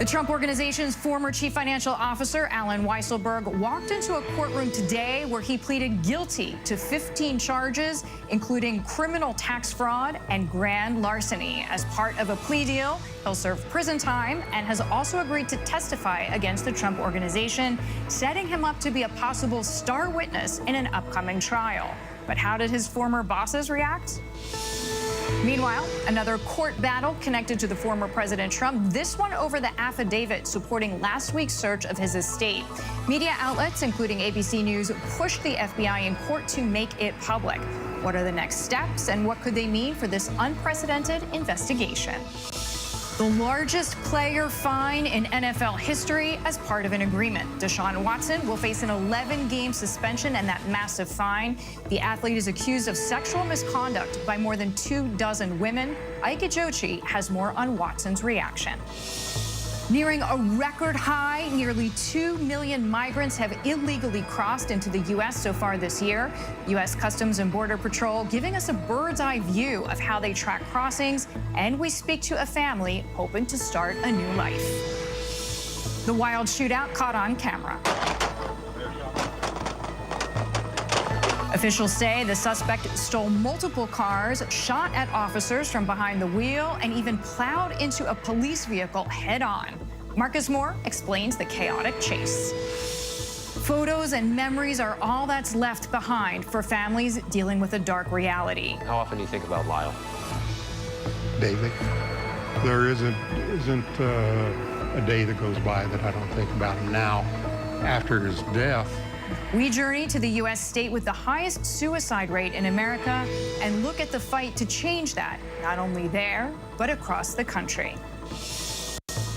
The Trump Organization's former chief financial officer, Alan Weisselberg, walked into a courtroom today where he pleaded guilty to 15 charges, including criminal tax fraud and grand larceny. As part of a plea deal, he'll serve prison time and has also agreed to testify against the Trump Organization, setting him up to be a possible star witness in an upcoming trial. But how did his former bosses react? Meanwhile, another court battle connected to the former President Trump, this one over the affidavit supporting last week's search of his estate. Media outlets, including ABC News, pushed the FBI in court to make it public. What are the next steps, and what could they mean for this unprecedented investigation? The largest player fine in NFL history as part of an agreement. Deshaun Watson will face an 11-game suspension and that massive fine. The athlete is accused of sexual misconduct by more than 24 women. Ike Ejochi has more on Watson's reaction. Nearing a record high, nearly 2 million migrants have illegally crossed into the U.S. so far this year. U.S. Customs and Border Patrol giving us a bird's-eye view of how they track crossings, and we speak to a family hoping to start a new life. The wild shootout caught on camera. Officials say the suspect stole multiple cars, shot at officers from behind the wheel, and even plowed into a police vehicle head-on. Marcus Moore explains the chaotic chase. Photos and memories are all that's left behind for families dealing with a dark reality. How often do you think about Lyle? Daily. There isn't a day that goes by that I don't think about him now. After his death, we journey to the U.S. state with the highest suicide rate in America and look at the fight to change that, not only there, but across the country.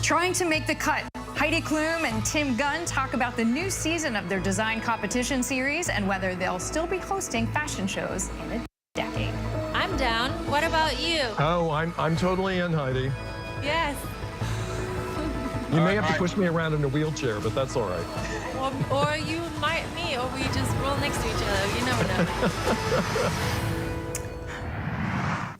Trying to make the cut, Heidi Klum and Tim Gunn talk about the new season of their design competition series and whether they'll still be hosting fashion shows in a decade. I'm down. What about you? Oh, I'm totally in, Heidi. Yes. You may have to push me around in a wheelchair, but that's all right. Or you might me, or we just roll next to each other. You never know.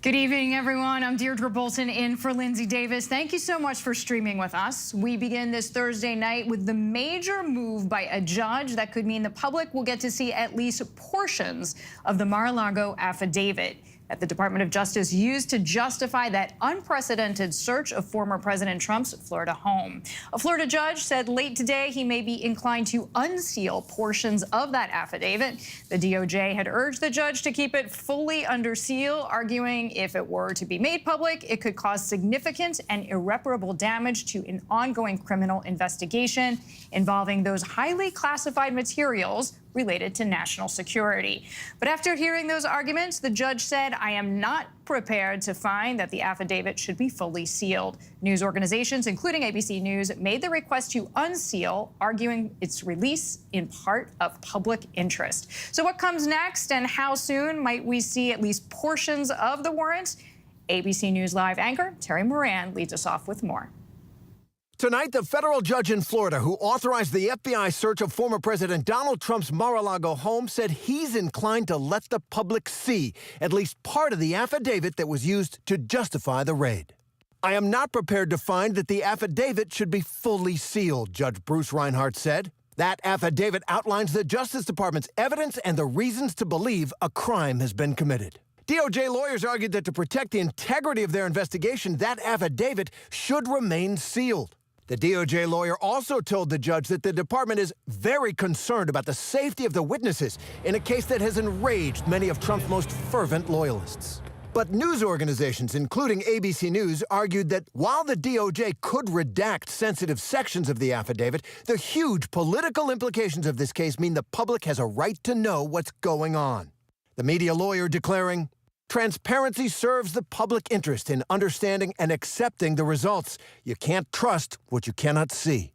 Good evening, everyone. I'm Deirdre Bolton in for Lindsay Davis. Thank you so much for streaming with us. We begin this Thursday night with the major move by a judge that could mean the public will get to see at least portions of the Mar-a-Lago affidavit that the Department of Justice used to justify that unprecedented search of former President Trump's Florida home. A Florida judge said late today he may be inclined to unseal portions of that affidavit. The DOJ had urged the judge to keep it fully under seal, arguing if it were to be made public, it could cause significant and irreparable damage to an ongoing criminal investigation involving those highly classified materials related to national security. But after hearing those arguments, the judge said, I am not prepared to find that the affidavit should be fully sealed. News organizations, including ABC News, made the request to unseal, arguing its release in part of public interest. So what comes next, and how soon might we see at least portions of the warrant? ABC News Live anchor Terry Moran leads us off with more. Tonight, the federal judge in Florida who authorized the FBI search of former President Donald Trump's Mar-a-Lago home said he's inclined to let the public see at least part of the affidavit that was used to justify the raid. I am not prepared to find that the affidavit should be fully sealed, Judge Bruce Reinhart said. That affidavit outlines the Justice Department's evidence and the reasons to believe a crime has been committed. DOJ lawyers argued that to protect the integrity of their investigation, that affidavit should remain sealed. The DOJ lawyer also told the judge that the department is very concerned about the safety of the witnesses in a case that has enraged many of Trump's most fervent loyalists. But news organizations, including ABC News, argued that while the DOJ could redact sensitive sections of the affidavit, the huge political implications of this case mean the public has a right to know what's going on. The media lawyer declaring, transparency serves the public interest in understanding and accepting the results. You can't trust what you cannot see.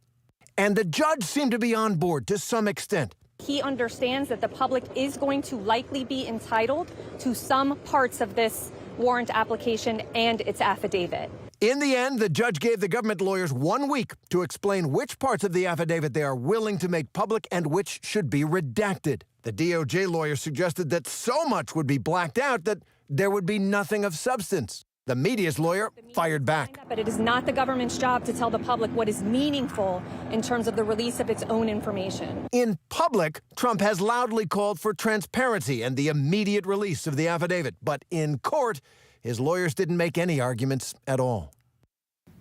And the judge seemed to be on board to some extent. He understands that the public is going to likely be entitled to some parts of this warrant application and its affidavit. In the end, the judge gave the government lawyers 1 week to explain which parts of the affidavit they are willing to make public and which should be redacted. The DOJ lawyer suggested that so much would be blacked out that there would be nothing of substance. The media's lawyer fired back. But it is not the government's job to tell the public what is meaningful in terms of the release of its own information. In public, Trump has loudly called for transparency and the immediate release of the affidavit. But in court, his lawyers didn't make any arguments at all.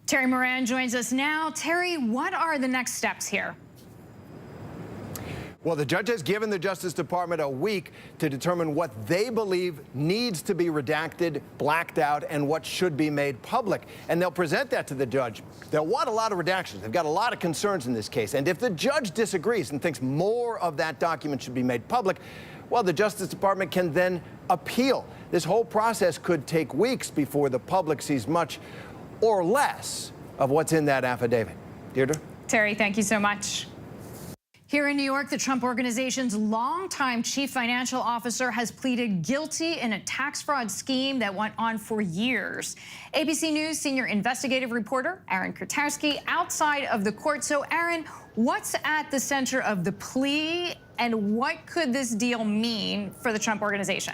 Terry Moran joins us now. Terry, what are the next steps here? Well, the judge has given the Justice Department a week to determine what they believe needs to be redacted, blacked out, and what should be made public. And they'll present that to the judge. They'll want a lot of redactions. They've got a lot of concerns in this case. And if the judge disagrees and thinks more of that document should be made public, well, the Justice Department can then appeal. This whole process could take weeks before the public sees much or less of what's in that affidavit. Deirdre? Terry, thank you so much. Here in New York, the Trump Organization's longtime chief financial officer has pleaded guilty in a tax fraud scheme that went on for years. ABC News senior investigative reporter Aaron Kurtowski outside of the court. So, Aaron, what's at the center of the plea, and what could this deal mean for the Trump Organization?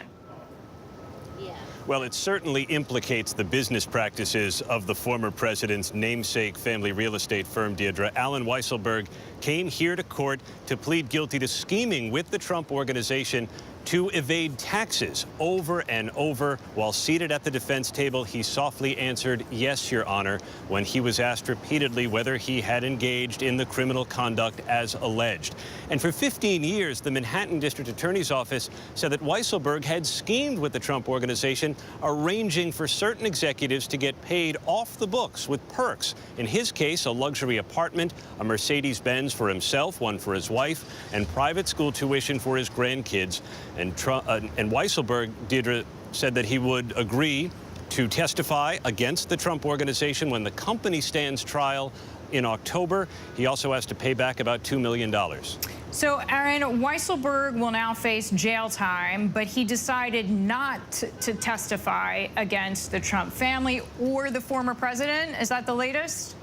Well, it certainly implicates the business practices of the former president's namesake family real estate firm, Deirdre. Alan Weisselberg came here to court to plead guilty to scheming with the Trump Organization to evade taxes over and over. While seated at the defense table, he softly answered, "Yes, Your Honor," when he was asked repeatedly whether he had engaged in the criminal conduct as alleged. And for 15 years, the Manhattan District Attorney's Office said that Weisselberg had schemed with the Trump Organization, arranging for certain executives to get paid off the books with perks. In his case, a luxury apartment, a Mercedes-Benz for himself, one for his wife, and private school tuition for his grandkids. And Weisselberg, Deirdre, said that he would agree to testify against the Trump Organization when the company stands trial in October. He also has to pay back about $2 million. So, Aaron, Weisselberg will now face jail time, but he decided not to testify against the Trump family or the former president. Is that the latest?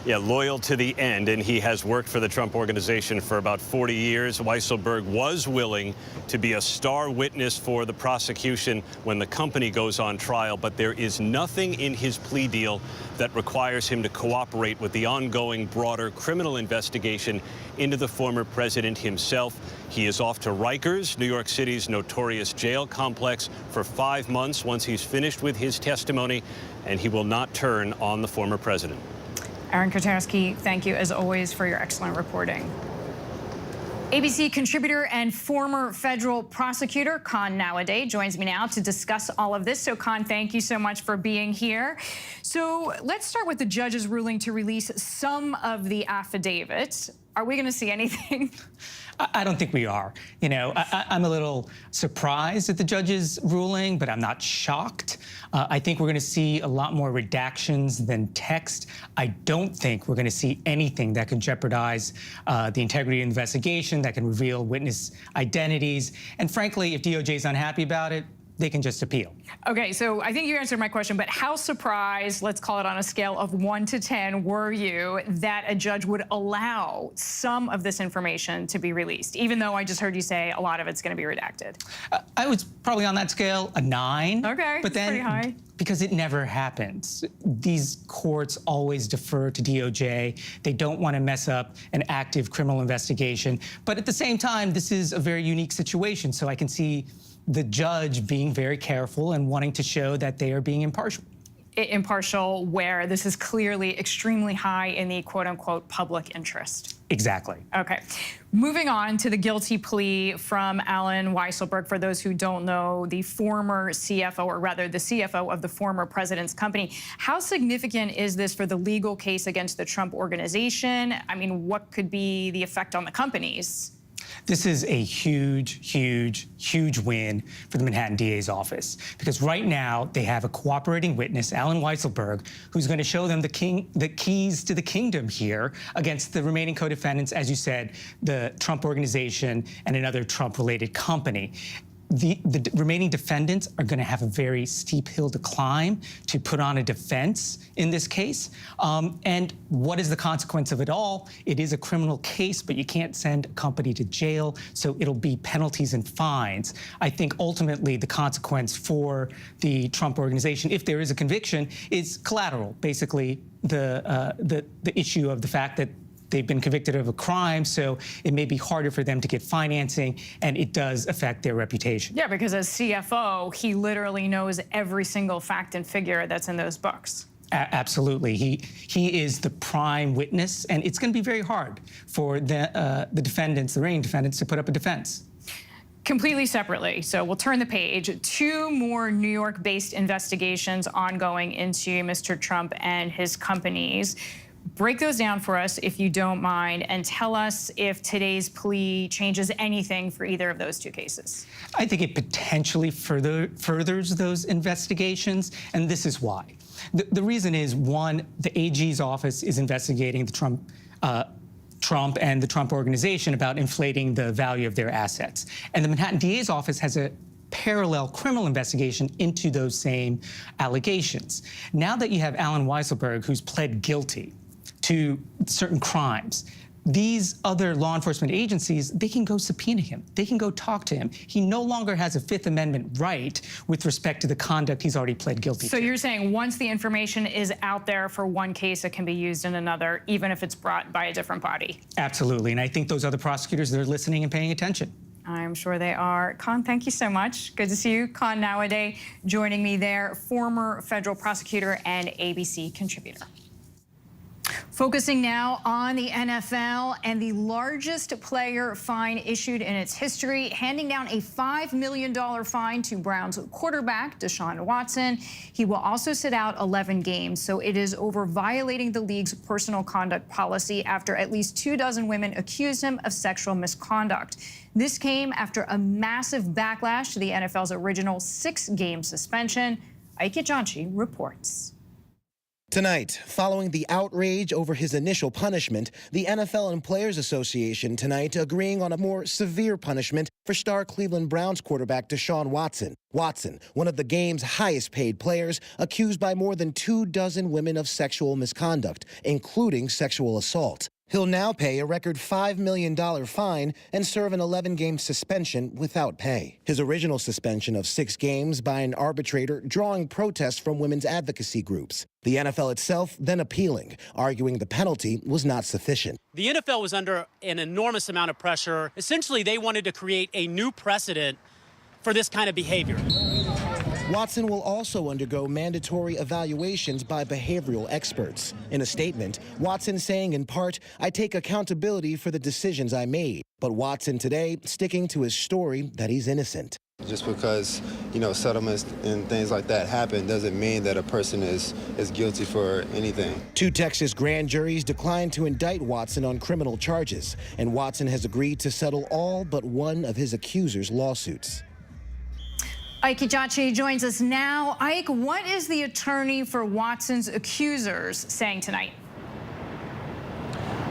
Yeah, loyal to the end, and he has worked for the Trump Organization for about 40 years. Weisselberg was willing to be a star witness for the prosecution when the company goes on trial, but there is nothing in his plea deal that requires him to cooperate with the ongoing broader criminal investigation into the former president himself. He is off to Rikers, New York City's notorious jail complex, for 5 months once he's finished with his testimony, and he will not turn on the former president. Aaron Kurtowski, thank you, as always, for your excellent reporting. ABC contributor and former federal prosecutor Con Nowadays joins me now to discuss all of this. So, Con, thank you so much for being here. So let's start with the judge's ruling to release some of the affidavits. Are we going to see anything? I don't think we are. You know, I'm a little surprised at the judge's ruling, but I'm not shocked. I think we're going to see a lot more redactions than text. I don't think we're going to see anything that could jeopardize the integrity of the investigation, that can reveal witness identities. And frankly, if DOJ is unhappy about it, they can just appeal. Okay, so I think you answered my question, but how surprised, let's call it on a scale of 1 to 10, were you that a judge would allow some of this information to be released, even though I just heard you say a lot of it's going to be redacted? I was probably on that scale a 9. Okay, but then, pretty high. Because it never happens. These courts always defer to DOJ. They don't want to mess up an active criminal investigation. But at the same time, this is a very unique situation, so I can see the judge being very careful and wanting to show that they are being impartial. Impartial, where this is clearly extremely high in the quote-unquote public interest. Exactly. Okay. Moving on to the guilty plea from Alan Weisselberg. For those who don't know, the former CFO, or rather the CFO of the former president's company. How significant is this for the legal case against the Trump Organization? I mean, what could be the effect on the companies? This is a huge, huge, huge win for the Manhattan DA's office, because right now they have a cooperating witness, Alan Weisselberg, who's going to show them the keys to the kingdom here against the remaining co-defendants, as you said, the Trump Organization and another Trump-related company. the remaining defendants are going to have a very steep hill to climb to put on a defense in this case. And what is the consequence of it all? It is a criminal case, but you can't send a company to jail, so it'll be penalties and fines. I think ultimately the consequence for the Trump organization, if there is a conviction, is collateral. Basically, the issue of the fact that they've been convicted of a crime, so it may be harder for them to get financing, and it does affect their reputation. Yeah, because as CFO, he literally knows every single fact and figure that's in those books. Absolutely. He is the prime witness, and it's going to be very hard for the defendants, the remaining defendants, to put up a defense. Completely separately, so we'll turn the page. 2 more New York-based investigations ongoing into Mr. Trump and his companies. Break those down for us, if you don't mind, and tell us if today's plea changes anything for either of those 2 cases. I think it potentially furthers those investigations, and this is why. The reason is, one, the AG's office is investigating the Trump and the Trump organization about inflating the value of their assets. And the Manhattan DA's office has a parallel criminal investigation into those same allegations. Now that you have Alan Weisselberg, who's pled guilty to certain crimes, these other law enforcement agencies, they can go subpoena him. They can go talk to him. He no longer has a Fifth Amendment right with respect to the conduct he's already pled guilty to. So you're saying once the information is out there for one case, it can be used in another, even if it's brought by a different body? Absolutely, and I think those other prosecutors, they're listening and paying attention. I'm sure they are. Con, thank you so much. Good to see you. Con Nowadays joining me there, former federal prosecutor and ABC contributor. Focusing now on the NFL and the largest player fine issued in its history, handing down a $5 million fine to Browns quarterback Deshaun Watson. He will also sit out 11 games, so it is over violating the league's personal conduct policy after at least 24 women accused him of sexual misconduct. This came after a massive backlash to the NFL's original 6-game suspension. Ike Janchi reports. Tonight, following the outrage over his initial punishment, the NFL and Players Association tonight agreeing on a more severe punishment for star Cleveland Browns quarterback Deshaun Watson. Watson, one of the game's highest paid players, accused by more than 24 women of sexual misconduct, including sexual assault. He'll now pay a record $5 million fine and serve an 11-game suspension without pay. His original suspension of 6 games by an arbitrator drawing protests from women's advocacy groups. The NFL itself then appealing, arguing the penalty was not sufficient. The NFL was under an enormous amount of pressure. Essentially, they wanted to create a new precedent for this kind of behavior. Watson will also undergo mandatory evaluations by behavioral experts. In a statement, Watson saying in part, "I take accountability for the decisions I made." But Watson today sticking to his story that he's innocent. Just because, settlements and things like that happen doesn't mean that a person is guilty for anything. 2 Texas grand juries declined to indict Watson on criminal charges, and Watson has agreed to settle all but one of his accusers' lawsuits. Ike Janchi joins us now. Ike, what is the attorney for Watson's accusers saying tonight?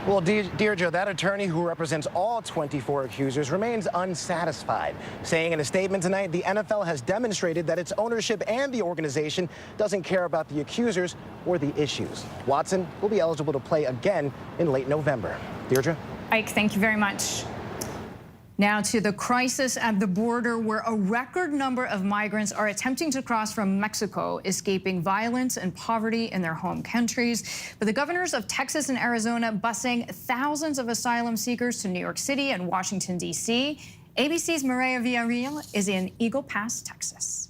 Well, Deirdre, that attorney who represents all 24 accusers remains unsatisfied, saying in a statement tonight the NFL has demonstrated that its ownership and the organization doesn't care about the accusers or the issues. Watson will be eligible to play again in late November. Deirdre? Ike, thank you very much. Now to the crisis at the border, where a record number of migrants are attempting to cross from Mexico, escaping violence and poverty in their home countries. But the governors of Texas and Arizona busing thousands of asylum seekers to New York City and Washington, D.C. ABC's Mariah Villarreal is in Eagle Pass, Texas.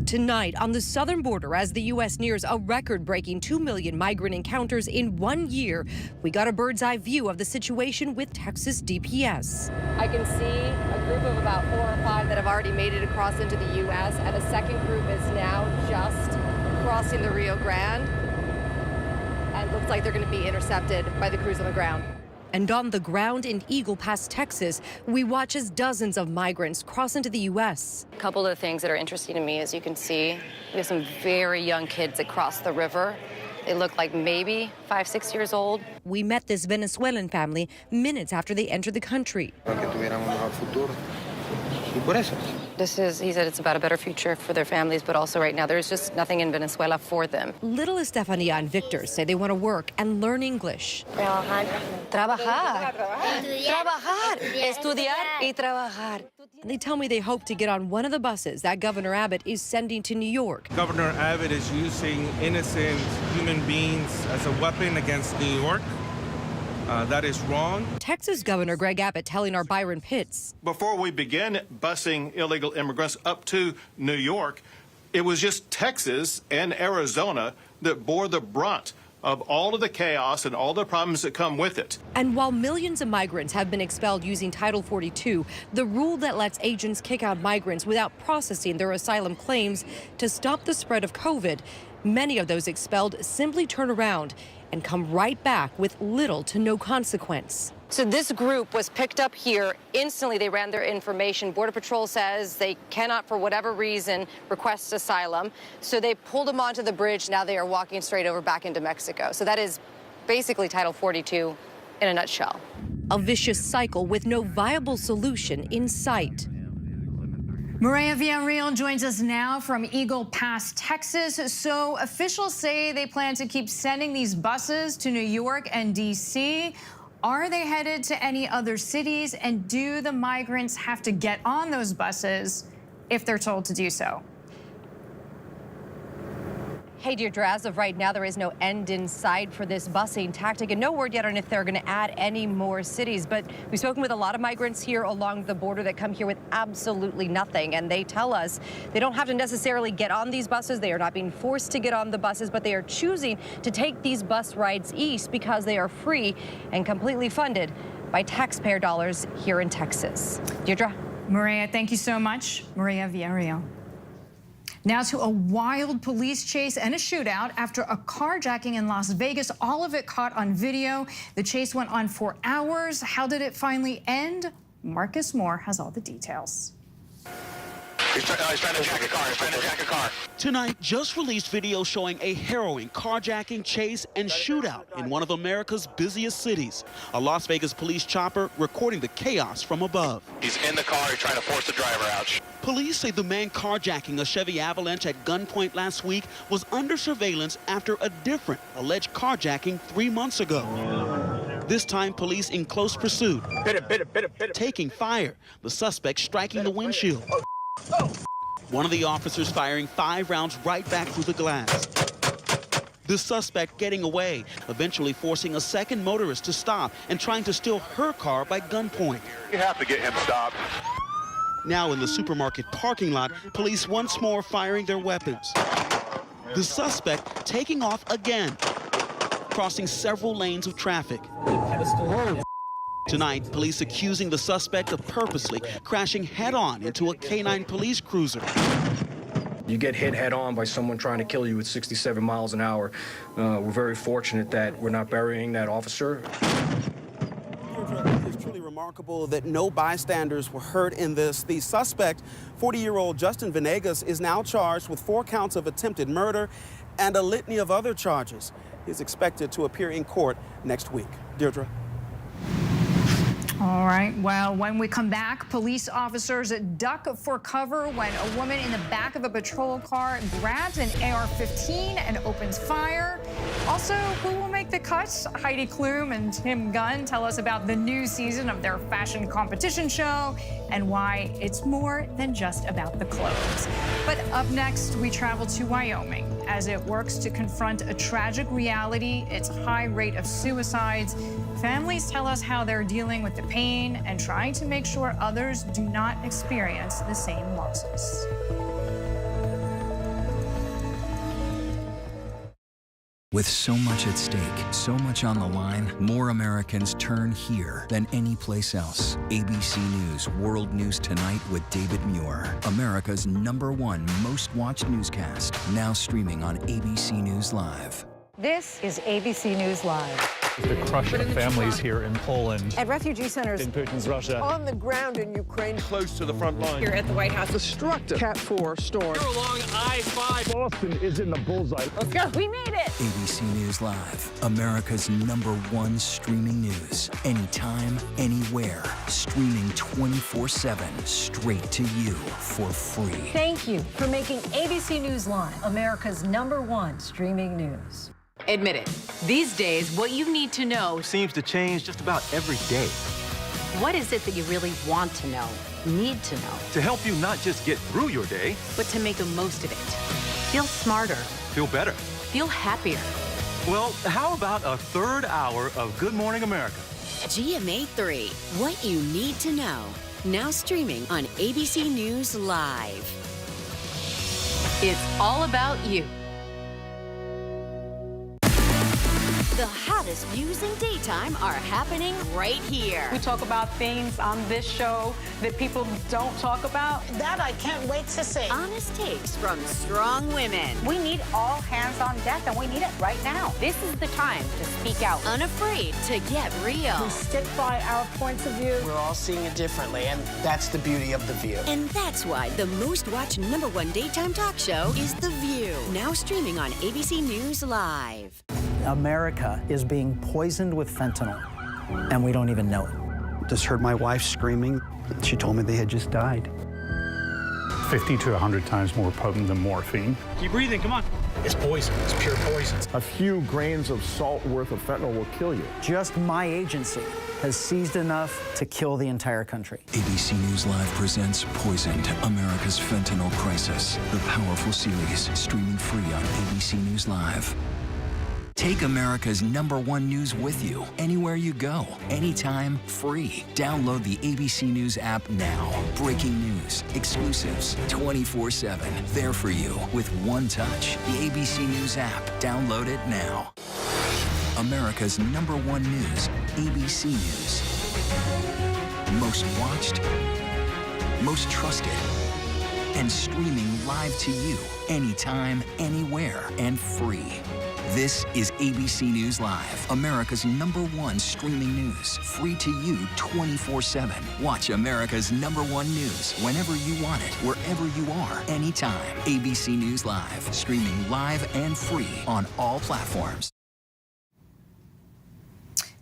Tonight on the southern border, as the U.S. nears a record-breaking 2 million migrant encounters in 1 year, we got a bird's-eye view of the situation with Texas DPS. I can see a group of about 4 or 5 that have already made it across into the U.S., and a second group is now just crossing the Rio Grande, and looks like they're going to be intercepted by the crews on the ground. And on the ground in Eagle Pass, Texas, we watch as dozens of migrants cross into the U.S. A couple of the things that are interesting to me, as you can see, we have some very young kids that cross the river. They look like maybe 5, 6 years old. We met this Venezuelan family minutes after they entered the country. This is, he said, it's about a better future for their families, but also right now there's just nothing in Venezuela for them. Little Estefania and Victor say they want to work and learn English. Trabajar. Trabajar. Estudiar y trabajar. And they tell me they hope to get on one of the buses that Governor Abbott is sending to New York. Governor Abbott is using innocent human beings as a weapon against New York. That is wrong. Texas Governor Greg Abbott telling our Byron Pitts. Before we began busing illegal immigrants up to New York, it was just Texas and Arizona that bore the brunt of all of the chaos and all the problems that come with it. And while millions of migrants have been expelled using Title 42, the rule that lets agents kick out migrants without processing their asylum claims to stop the spread of COVID, many of those expelled simply turn around and come right back with little to no consequence. So this group was picked up here. Instantly, they ran their information. Border Patrol says they cannot, for whatever reason, request asylum. So they pulled them onto the bridge. Now they are walking straight over back into Mexico. So that is basically Title 42 in a nutshell. A vicious cycle with no viable solution in sight. Mariah Villarreal joins us now from Eagle Pass, Texas. So officials say they plan to keep sending these buses to New York and D.C. Are they headed to any other cities? And do the migrants have to get on those buses if they're told to do so? Hey, Deirdre, as of right now, there is no end in sight for this busing tactic, and no word yet on if they're going to add any more cities. But we've spoken with a lot of migrants here along the border that come here with absolutely nothing, and they tell us they don't have to necessarily get on these buses. They are not being forced to get on the buses, but they are choosing to take these bus rides east because they are free and completely funded by taxpayer dollars here in Texas. Deirdre? Maria, thank you so much. Maria Villarreal. Now to a wild police chase and a shootout after a carjacking in Las Vegas, all of it caught on video. The chase went on for hours. How did it finally end? Marcus Moore has all the details. He's trying to jack a car. He's trying to jack a car. Tonight, just released video showing a harrowing carjacking, chase, and shootout in one of America's busiest cities. A Las Vegas police chopper recording the chaos from above. He's in the car. He's trying to force the driver out. Police say the man carjacking a Chevy Avalanche at gunpoint last week was under surveillance after a different alleged carjacking 3 months ago. This time, police in close pursuit, taking fire, the suspect striking the windshield. One of the officers firing 5 rounds right back through the glass. The suspect getting away, eventually forcing a second motorist to stop and trying to steal her car by gunpoint. You have to get him stopped. Now in the supermarket parking lot, police once more firing their weapons. The suspect taking off again, crossing several lanes of traffic. Tonight, police accusing the suspect of purposely crashing head-on into a K-9 police cruiser. You get hit head-on by someone trying to kill you at 67 miles an hour. We're very fortunate that we're not burying that officer. It's truly remarkable that no bystanders were hurt in this. The suspect, 40-year-old Justin Venegas, is now charged with 4 counts of attempted murder and a litany of other charges. He's expected to appear in court next week. Deirdre. All right, well, when we come back, police officers duck for cover when a woman in the back of a patrol car grabs an AR-15 and opens fire. Also, who will make the cuts? Heidi Klum and Gunn tell us about the new season of their fashion competition show and why it's more than just about the clothes. But up next, we travel to Wyoming as it works to confront a tragic reality, its high rate of suicides. Families tell us how they're dealing with the pain and trying to make sure others do not experience the same losses. With so much at stake, so much on the line, more Americans turn here than any place else. ABC News World News Tonight with David Muir, America's #1 most watched newscast, now streaming on ABC News Live. This is ABC News Live. The crush of families here in Poland. At refugee centers. In Putin's Russia. On the ground in Ukraine. Close to the front line. Here at the White House. Destructive Cat 4 storm. Here along I-5. Boston is in the bullseye. Let's go. We made it. ABC News Live, America's #1 streaming news. Anytime, anywhere. Streaming 24/7, straight to you for free. Thank you for making ABC News Live America's #1 streaming news. Admit it, these days, what you need to know seems to change just about every day. What is it that you really want to know, need to know? To help you not just get through your day, but to make the most of it. Feel smarter. Feel better. Feel happier. Well, how about a third hour of Good Morning America? GMA 3, what you need to know. Now streaming on ABC News Live. It's all about you. The hottest views in daytime are happening right here. We talk about things on this show that people don't talk about. That I can't wait to see. Honest takes from strong women. We need all hands on deck, and we need it right now. This is the time to speak out. Unafraid to get real. We stick by our points of view. We're all seeing it differently, and that's the beauty of The View. And that's why the most watched #1 daytime talk show is The View. Now streaming on ABC News Live. America is being poisoned with fentanyl, and we don't even know it. Just heard my wife screaming. She told me they had just died. 50 to 100 times more potent than morphine. Keep breathing, come on. It's poison. It's pure poison. A few grains of salt worth of fentanyl will kill you. Just my agency has seized enough to kill the entire country. ABC News Live presents Poisoned, America's Fentanyl Crisis. The powerful series, streaming free on ABC News Live. Take America's #1 news with you, anywhere you go, anytime, free. Download the ABC News app now. Breaking news, exclusives, 24/7. There for you with one touch. The ABC News app. Download it now. America's #1 news, ABC News. Most watched, most trusted, and streaming live to you, anytime, anywhere, and free. This is ABC News Live, America's #1 streaming news. Free to you 24/7. Watch America's #1 news whenever you want it, wherever you are, anytime. ABC News Live, streaming live and free on all platforms.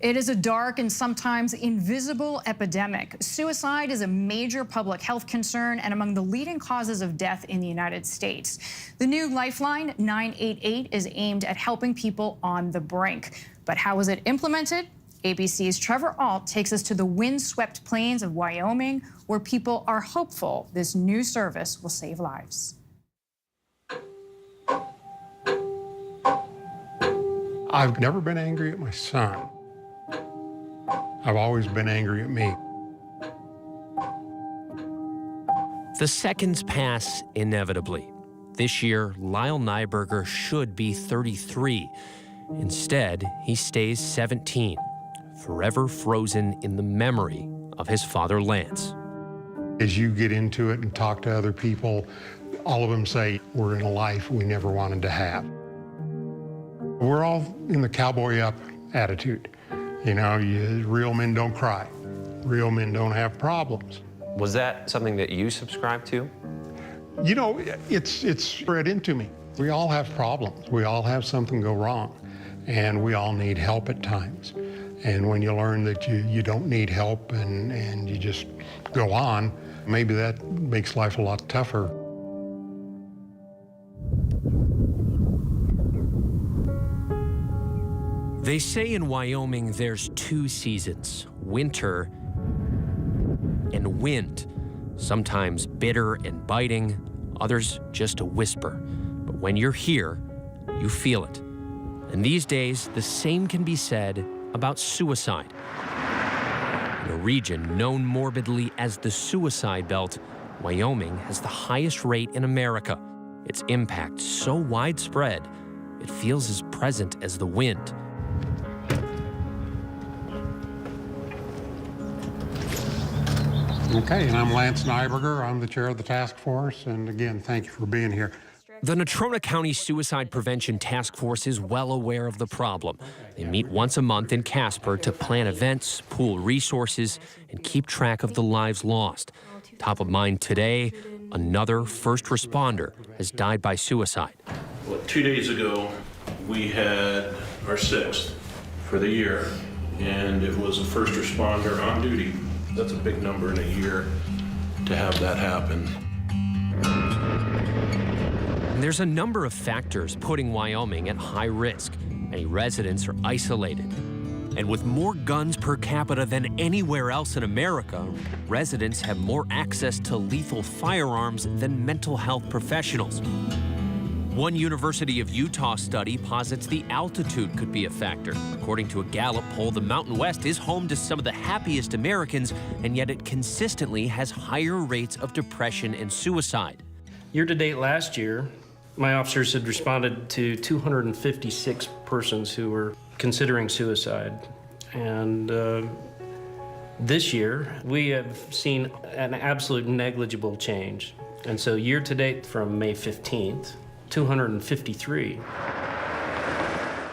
It is a dark and sometimes invisible epidemic. Suicide is a major public health concern and among the leading causes of death in the United States. The new Lifeline 988 is aimed at helping people on the brink. But how is it implemented? ABC's Trevor Ault takes us to the windswept plains of Wyoming, where people are hopeful this new service will save lives. I've never been angry at my son. I've always been angry at me. The seconds pass inevitably. This year, Lyle Nyberger should be 33. Instead, he stays 17, forever frozen in the memory of his father, Lance. As you get into it and talk to other people, all of them say, we're in a life we never wanted to have. We're all in the cowboy up attitude. You know, real men don't cry. Real men don't have problems. Was that something that you subscribed to? You know, it's bred into me. We all have problems. We all have something go wrong. And we all need help at times. And when you learn that you don't need help and you just go on, maybe that makes life a lot tougher. They say in Wyoming there's 2 seasons, winter and wind. Sometimes bitter and biting, others just a whisper. But when you're here, you feel it. And these days, the same can be said about suicide. In a region known morbidly as the Suicide Belt, Wyoming has the highest rate in America. Its impact so widespread, it feels as present as the wind. Okay, and I'm Lance Nyberger. I'm the chair of the task force. And again, thank you for being here. The Natrona County Suicide Prevention Task Force is well aware of the problem. They meet once a month in Casper to plan events, pool resources, and keep track of the lives lost. Top of mind today, another first responder has died by suicide. Well, 2 days ago, we had our 6th for the year, and it was a first responder on duty. That's a big number in a year to have that happen. And there's a number of factors putting Wyoming at high risk. Many residents are isolated. And with more guns per capita than anywhere else in America, residents have more access to lethal firearms than mental health professionals. One University of Utah study posits the altitude could be a factor. According to a Gallup poll, the Mountain West is home to some of the happiest Americans, and yet it consistently has higher rates of depression and suicide. Year to date last year, my officers had responded to 256 persons who were considering suicide. And this year, we have seen an absolute negligible change. And so year to date from May 15th, 253.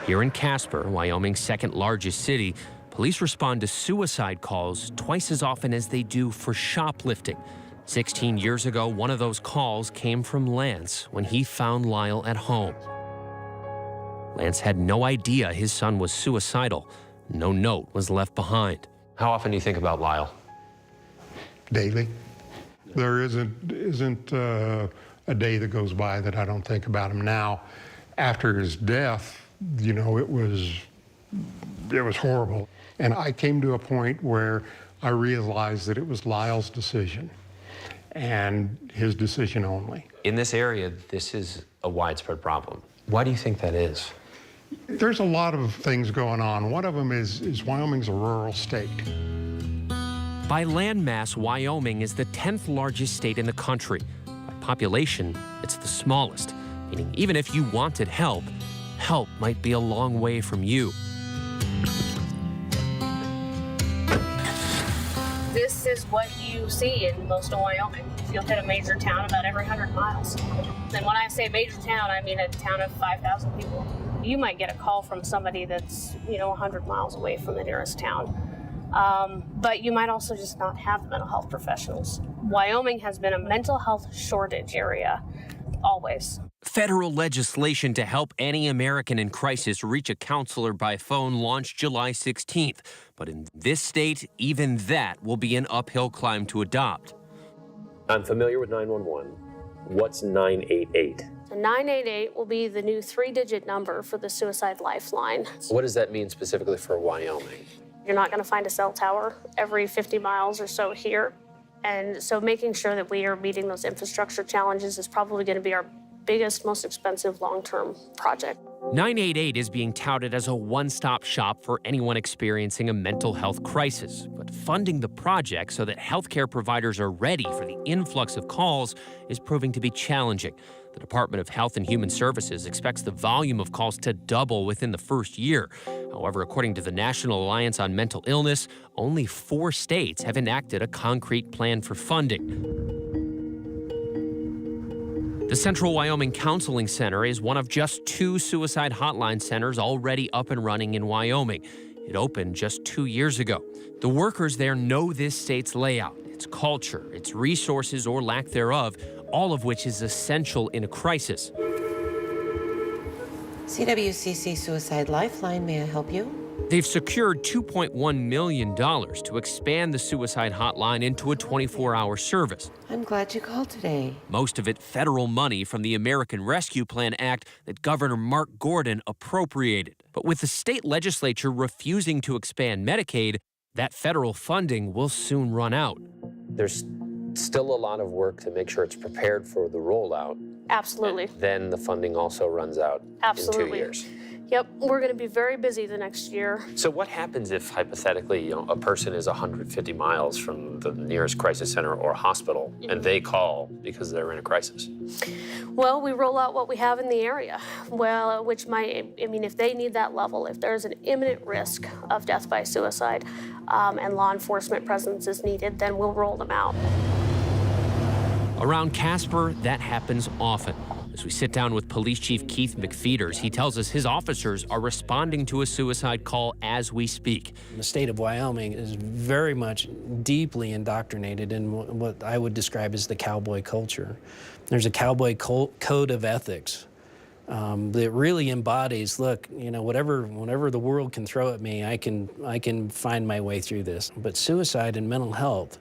Here in Casper, Wyoming's second largest city, police respond to suicide calls twice as often as they do for shoplifting. 16 years ago, one of those calls came from Lance when he found Lyle at home. Lance had no idea his son was suicidal. No note was left behind. How often do you think about Lyle? Daily. There isn't a day that goes by that I don't think about him now. After his death, you know, it was horrible. And I came to a point where I realized that it was Lyle's decision and his decision only. In this area, this is a widespread problem. Why do you think that is? There's a lot of things going on. One of them is Wyoming's a rural state. By landmass, Wyoming is the 10th largest state in the country. By population, it's the smallest, meaning even if you wanted help, help might be a long way from you. This is what you see in most of Wyoming. You'll hit a major town about every 100 miles. And when I say major town, I mean a town of 5,000 people. You might get a call from somebody that's, 100 miles away from the nearest town. But you might also just not have mental health professionals. Wyoming has been a mental health shortage area, always. Federal legislation to help any American in crisis reach a counselor by phone launched July 16th. But in this state, even that will be an uphill climb to adopt. I'm familiar with 911. What's 988? So 988 will be the new 3-digit number for the suicide lifeline. What does that mean specifically for Wyoming? You're not going to find a cell tower every 50 miles or so here. And so making sure that we are meeting those infrastructure challenges is probably going to be our biggest, most expensive long-term project. 988 is being touted as a one-stop shop for anyone experiencing a mental health crisis. But funding the project so that healthcare providers are ready for the influx of calls is proving to be challenging. The Department of Health and Human Services expects the volume of calls to double within the first year. However, according to the National Alliance on Mental Illness, only 4 states have enacted a concrete plan for funding. The Central Wyoming Counseling Center is one of just 2 suicide hotline centers already up and running in Wyoming. It opened just 2 years ago. The workers there know this state's layout, its culture, its resources or lack thereof, all of which is essential in a crisis. CWCC Suicide Lifeline, may I help you? They've secured $2.1 million to expand the suicide hotline into a 24-hour service. I'm glad you called today. Most of it federal money from the American Rescue Plan Act that Governor Mark Gordon appropriated. But with the state legislature refusing to expand Medicaid, that federal funding will soon run out. There's still a lot of work to make sure it's prepared for the rollout. Absolutely. And then the funding also runs out Absolutely. in 2 years. Yep, we're going to be very busy the next year. So what happens if, hypothetically, a person is 150 miles from the nearest crisis center or hospital, and they call because they're in a crisis? Well, we roll out what we have in the area. Well, which might, if they need that level, if there's an imminent risk of death by suicide and law enforcement presence is needed, then we'll roll them out. Around Casper, that happens often. As we sit down with Police Chief Keith McFeeters, he tells us his officers are responding to a suicide call as we speak. The state of Wyoming is very much deeply indoctrinated in what I would describe as the cowboy culture. There's a cowboy code of ethics that really embodies, look, you know, whatever the world can throw at me, I can find my way through this. But suicide and mental health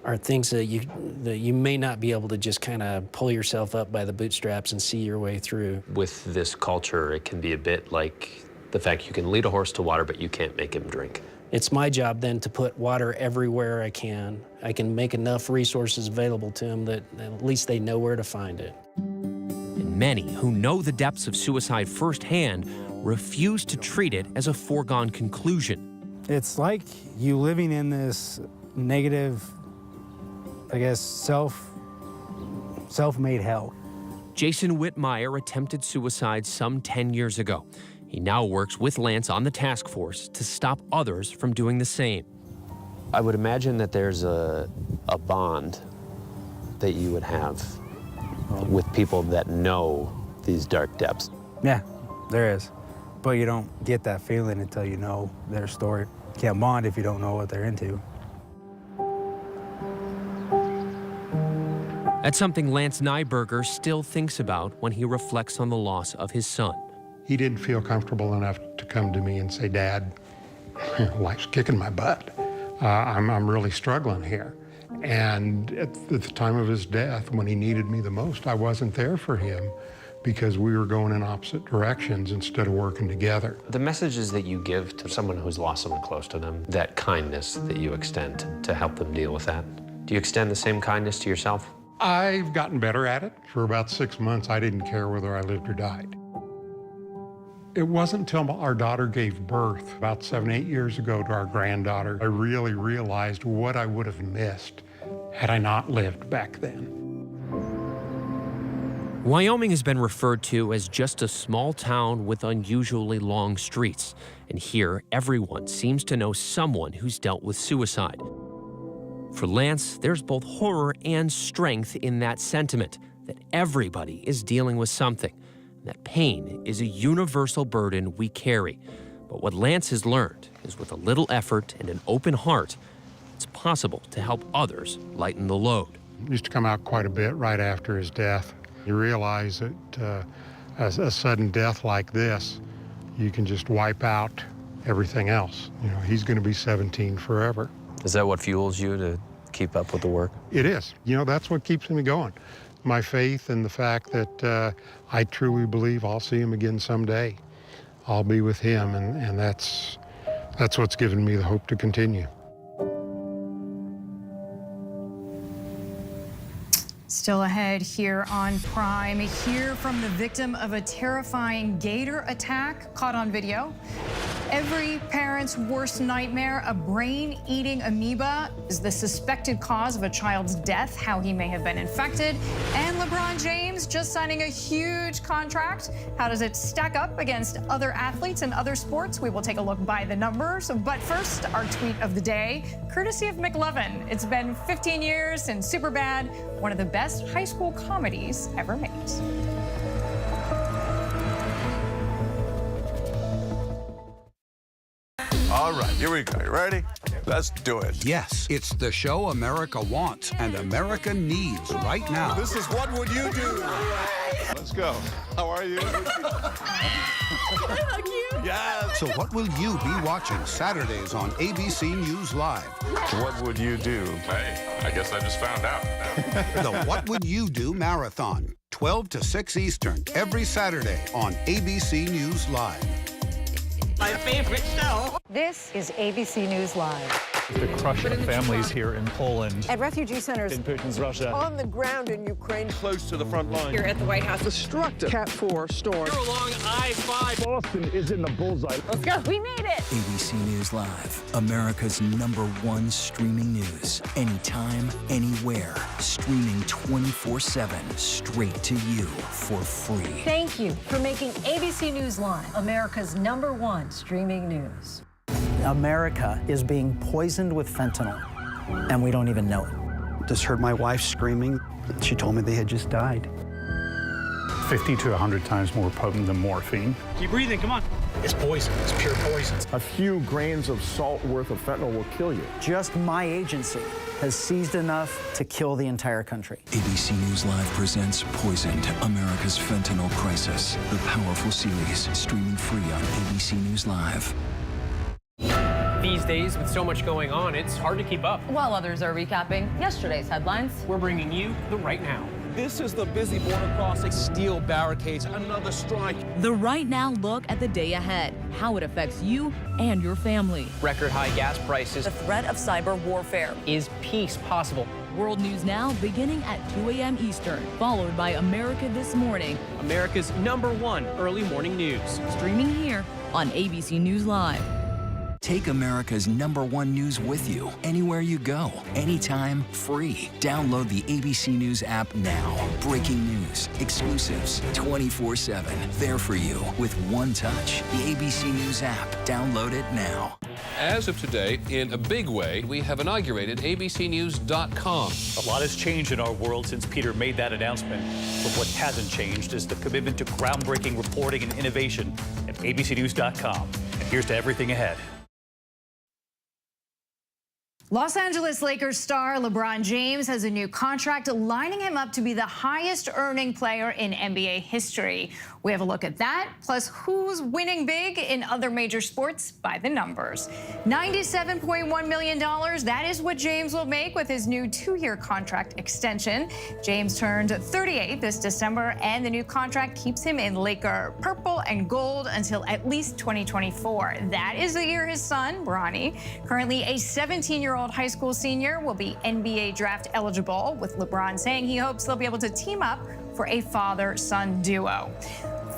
are things that you may not be able to just kind of pull yourself up by the bootstraps and see your way through. With this culture, it can be a bit like the fact you can lead a horse to water, but you can't make him drink. It's my job then to put water everywhere I can. I can make enough resources available to them that at least they know where to find it. And many who know the depths of suicide firsthand refuse to treat it as a foregone conclusion. It's like you living in this negative, I guess, self-made hell. Jason Whitmire attempted suicide some 10 years ago. He now works with Lance on the task force to stop others from doing the same. I would imagine that there's a bond that you would have with people that know these dark depths. Yeah, there is. But you don't get that feeling until you know their story. You can't bond if you don't know what they're into. That's something Lance Nyberger still thinks about when he reflects on the loss of his son. He didn't feel comfortable enough to come to me and say, Dad, life's kicking my butt. I'm really struggling here. And at the time of his death, when he needed me the most, I wasn't there for him because we were going in opposite directions instead of working together. The messages that you give to someone who's lost someone close to them, that kindness that you extend to help them deal with that, do you extend the same kindness to yourself? I've gotten better at it. For about 6 months, I didn't care whether I lived or died. It wasn't until our daughter gave birth about 7, 8 years ago to our granddaughter, I really realized what I would have missed had I not lived back then. Wyoming has been referred to as just a small town with unusually long streets. And here, everyone seems to know someone who's dealt with suicide. For Lance, there's both horror and strength in that sentiment, that everybody is dealing with something, that pain is a universal burden we carry. But what Lance has learned is with a little effort and an open heart, it's possible to help others lighten the load. It used to come out quite a bit right after his death. You realize that a sudden death like this, you can just wipe out everything else. You know, he's going to be 17 forever. Is that what fuels you to keep up with the work? It is. You know, that's what keeps me going. My faith and the fact that I truly believe I'll see him again someday. I'll be with him, and that's what's given me the hope to continue. Still ahead here on Prime, hear from the victim of a terrifying gator attack caught on video. Every parent's worst nightmare, a brain-eating amoeba is the suspected cause of a child's death, how he may have been infected. And LeBron James just signing a huge contract. How does it stack up against other athletes in other sports? We will take a look by the numbers. But first, our tweet of the day, courtesy of McLovin. It's been 15 years since Superbad, one of the best high school comedies ever made. All right, here we go. You ready? Let's do it. Yes, it's the show America wants and America needs right now. This is What Would You Do? Let's go. How are you? How cute. Yes. So what will you be watching Saturdays on ABC News Live? What would you do? Hey, I guess I just found out. The What Would You Do Marathon, 12 to 6 Eastern, every Saturday on ABC News Live. My favorite show. This is ABC News Live. The crush of families here in Poland. At refugee centers. In Putin's Russia. On the ground in Ukraine. Close to the front line. Here at the White House. Destructive Cat 4 storm. Here along I-5. Boston is in the bullseye. Let's go. We made it. ABC News Live, America's #1 streaming news. Anytime, anywhere. Streaming 24/7, straight to you for free. Thank you for making ABC News Live America's #1 streaming news. America is being poisoned with fentanyl, and we don't even know it. Just heard my wife screaming. She told me they had just died. 50 to 100 times more potent than morphine. Keep breathing, come on. It's poison, it's pure poison. A few grains of salt worth of fentanyl will kill you. Just my agency has seized enough to kill the entire country. ABC News Live presents Poisoned, America's Fentanyl Crisis. The Powerful series, streaming free on ABC News Live. These days, with so much going on, it's hard to keep up. While others are recapping yesterday's headlines, we're bringing you the right now. This is the busy border crossing. Steel barricades, another strike. The right now look at the day ahead, how it affects you and your family. Record high gas prices. The threat of cyber warfare. Is peace possible? World News Now beginning at 2 a.m. Eastern, followed by America This Morning. America's #1 early morning news. Streaming here on ABC News Live. Take America's #1 news with you anywhere you go, anytime, free. Download the ABC News app now. Breaking news, exclusives, 24/7. There for you with one touch. The ABC News app. Download it now. As of today, in a big way, we have inaugurated abcnews.com. A lot has changed in our world since Peter made that announcement. But what hasn't changed is the commitment to groundbreaking reporting and innovation at abcnews.com. And here's to everything ahead. Los Angeles Lakers star LeBron James has a new contract lining him up to be the highest earning player in NBA history. We have a look at that, plus who's winning big in other major sports by the numbers. $97.1 million, that is what James will make with his new 2-year contract extension. James turned 38 this December, and the new contract keeps him in Laker purple and gold until at least 2024. That is the year his son, Bronny, currently a 17-year-old high school senior, will be NBA draft eligible, with LeBron saying he hopes they'll be able to team up for a father-son duo.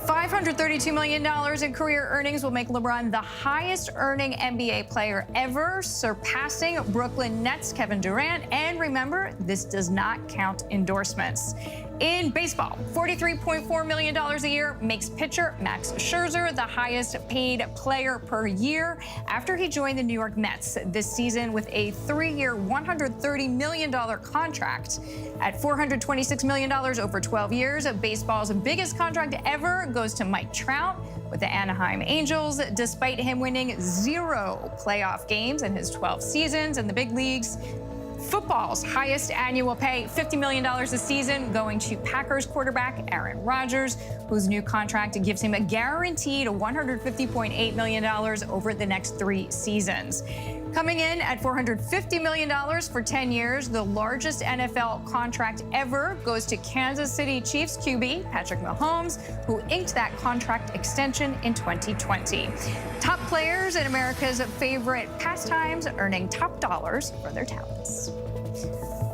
$532 million in career earnings will make LeBron the highest earning NBA player ever, surpassing Brooklyn Nets Kevin Durant. And remember, this does not count endorsements. In baseball, $43.4 million a year makes pitcher Max Scherzer the highest paid player per year after he joined the New York Mets this season with a 3-year, $130 million contract. At $426 million over 12 years, baseball's biggest contract ever goes to Mike Trout with the Anaheim Angels, despite him winning 0 playoff games in his 12 seasons in the big leagues. Football's highest annual pay, $50 million a season, going to Packers quarterback Aaron Rodgers, whose new contract gives him a guaranteed $150.8 million over the next 3 seasons. Coming in at $450 million for 10 years, the largest NFL contract ever goes to Kansas City Chiefs QB Patrick Mahomes, who inked that contract extension in 2020. Top players in America's favorite pastimes earning top dollars for their talents.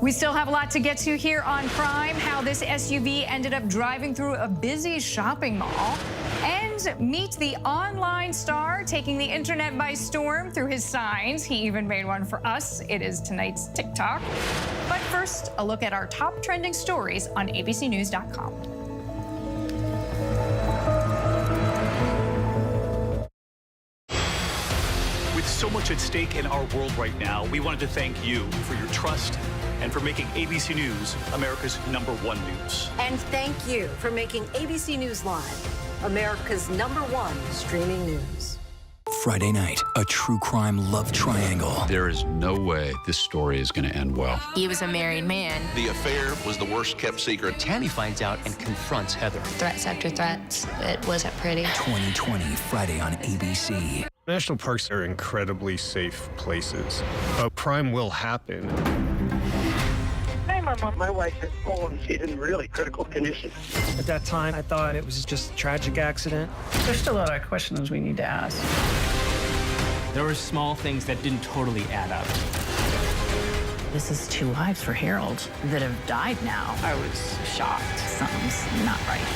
We still have a lot to get to here on Crime, how this SUV ended up driving through a busy shopping mall, and meet the online star taking the internet by storm through his signs. He even made one for us. It is tonight's TikTok. But first, a look at our top trending stories on abcnews.com. With so much at stake in our world right now, we wanted to thank you for your trust and for making ABC News America's #1 news. And thank you for making ABC News Live America's #1 streaming news. Friday night, a true crime love triangle. There is no way this story is going to end well. He was a married man. The affair was the worst kept secret. Tammy finds out and confronts Heather. Threats after threats. It wasn't pretty. 2020, Friday on ABC. National parks are incredibly safe places, but crime will happen. Hey, Mama. My wife is fallen. She's in really critical condition. At that time, I thought it was just a tragic accident. There's still a lot of questions we need to ask. There were small things that didn't totally add up. This is 2 lives for Harold that have died now. I was shocked. Something's not right.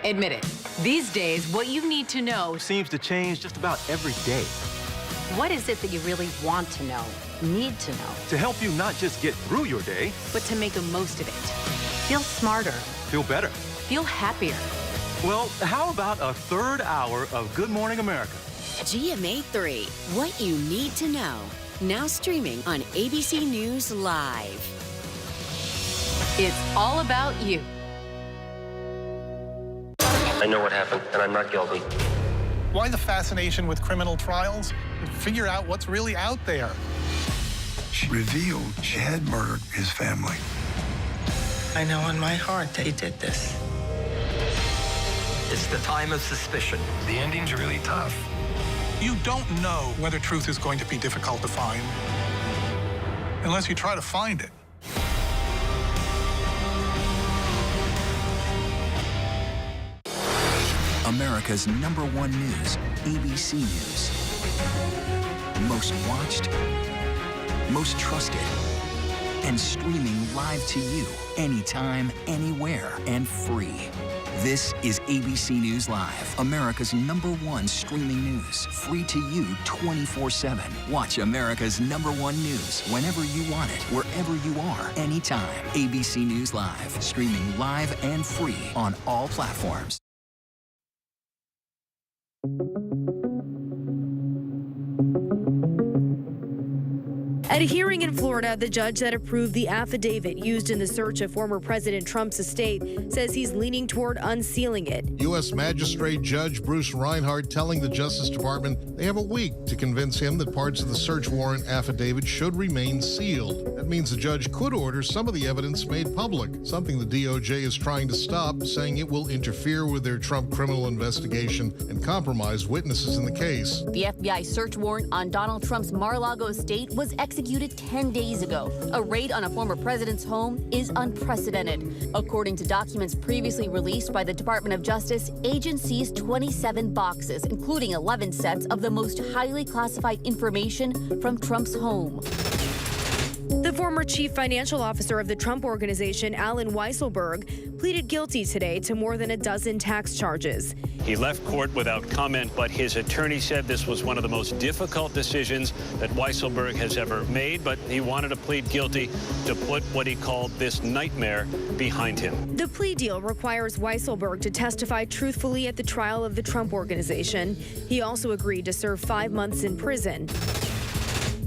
Admit it. These days, what you need to know Seems to change just about every day. What is it that you really want to know, need to know, To help you not just get through your day, but to make the most of it? Feel smarter, feel better. feel happier. Well, how about a 3rd hour of Good Morning America? GMA 3, what you need to know. Now streaming on ABC News Live. It's all about you. I know what happened, and I'm not guilty. Why the fascination with criminal trials? Figure out what's really out there. She revealed she had murdered his family. I know in my heart that he did this. It's the time of suspicion. The ending's really tough. You don't know whether truth is going to be difficult to find unless you try to find it. America's #1 news, ABC News. Most watched, most trusted, and streaming live to you anytime, anywhere, and free. This is ABC News Live, America's #1 streaming news, free to you 24/7. Watch America's #1 news whenever you want it, wherever you are, anytime. ABC News Live, streaming live and free on all platforms. At a hearing in Florida, the judge that approved the affidavit used in the search of former President Trump's estate says he's leaning toward unsealing it. U.S. Magistrate Judge Bruce Reinhardt telling the Justice Department they have a week to convince him that parts of the search warrant affidavit should remain sealed. That means the judge could order some of the evidence made public, something the DOJ is trying to stop, saying it will interfere with their Trump criminal investigation and compromise witnesses in the case. The FBI search warrant on Donald Trump's Mar-a-Lago estate was executed 10 days ago. A raid on a former president's home is unprecedented. According to documents previously released by the Department of Justice, agents seized 27 boxes, including 11 sets of the most highly classified information from Trump's home. The former chief financial officer of the Trump Organization, Alan Weisselberg, pleaded guilty today to more than a dozen tax charges. He left court without comment, but his attorney said this was one of the most difficult decisions that Weisselberg has ever made, but he wanted to plead guilty to put what he called this nightmare behind him. The plea deal requires Weisselberg to testify truthfully at the trial of the Trump Organization. He also agreed to serve 5 months in prison.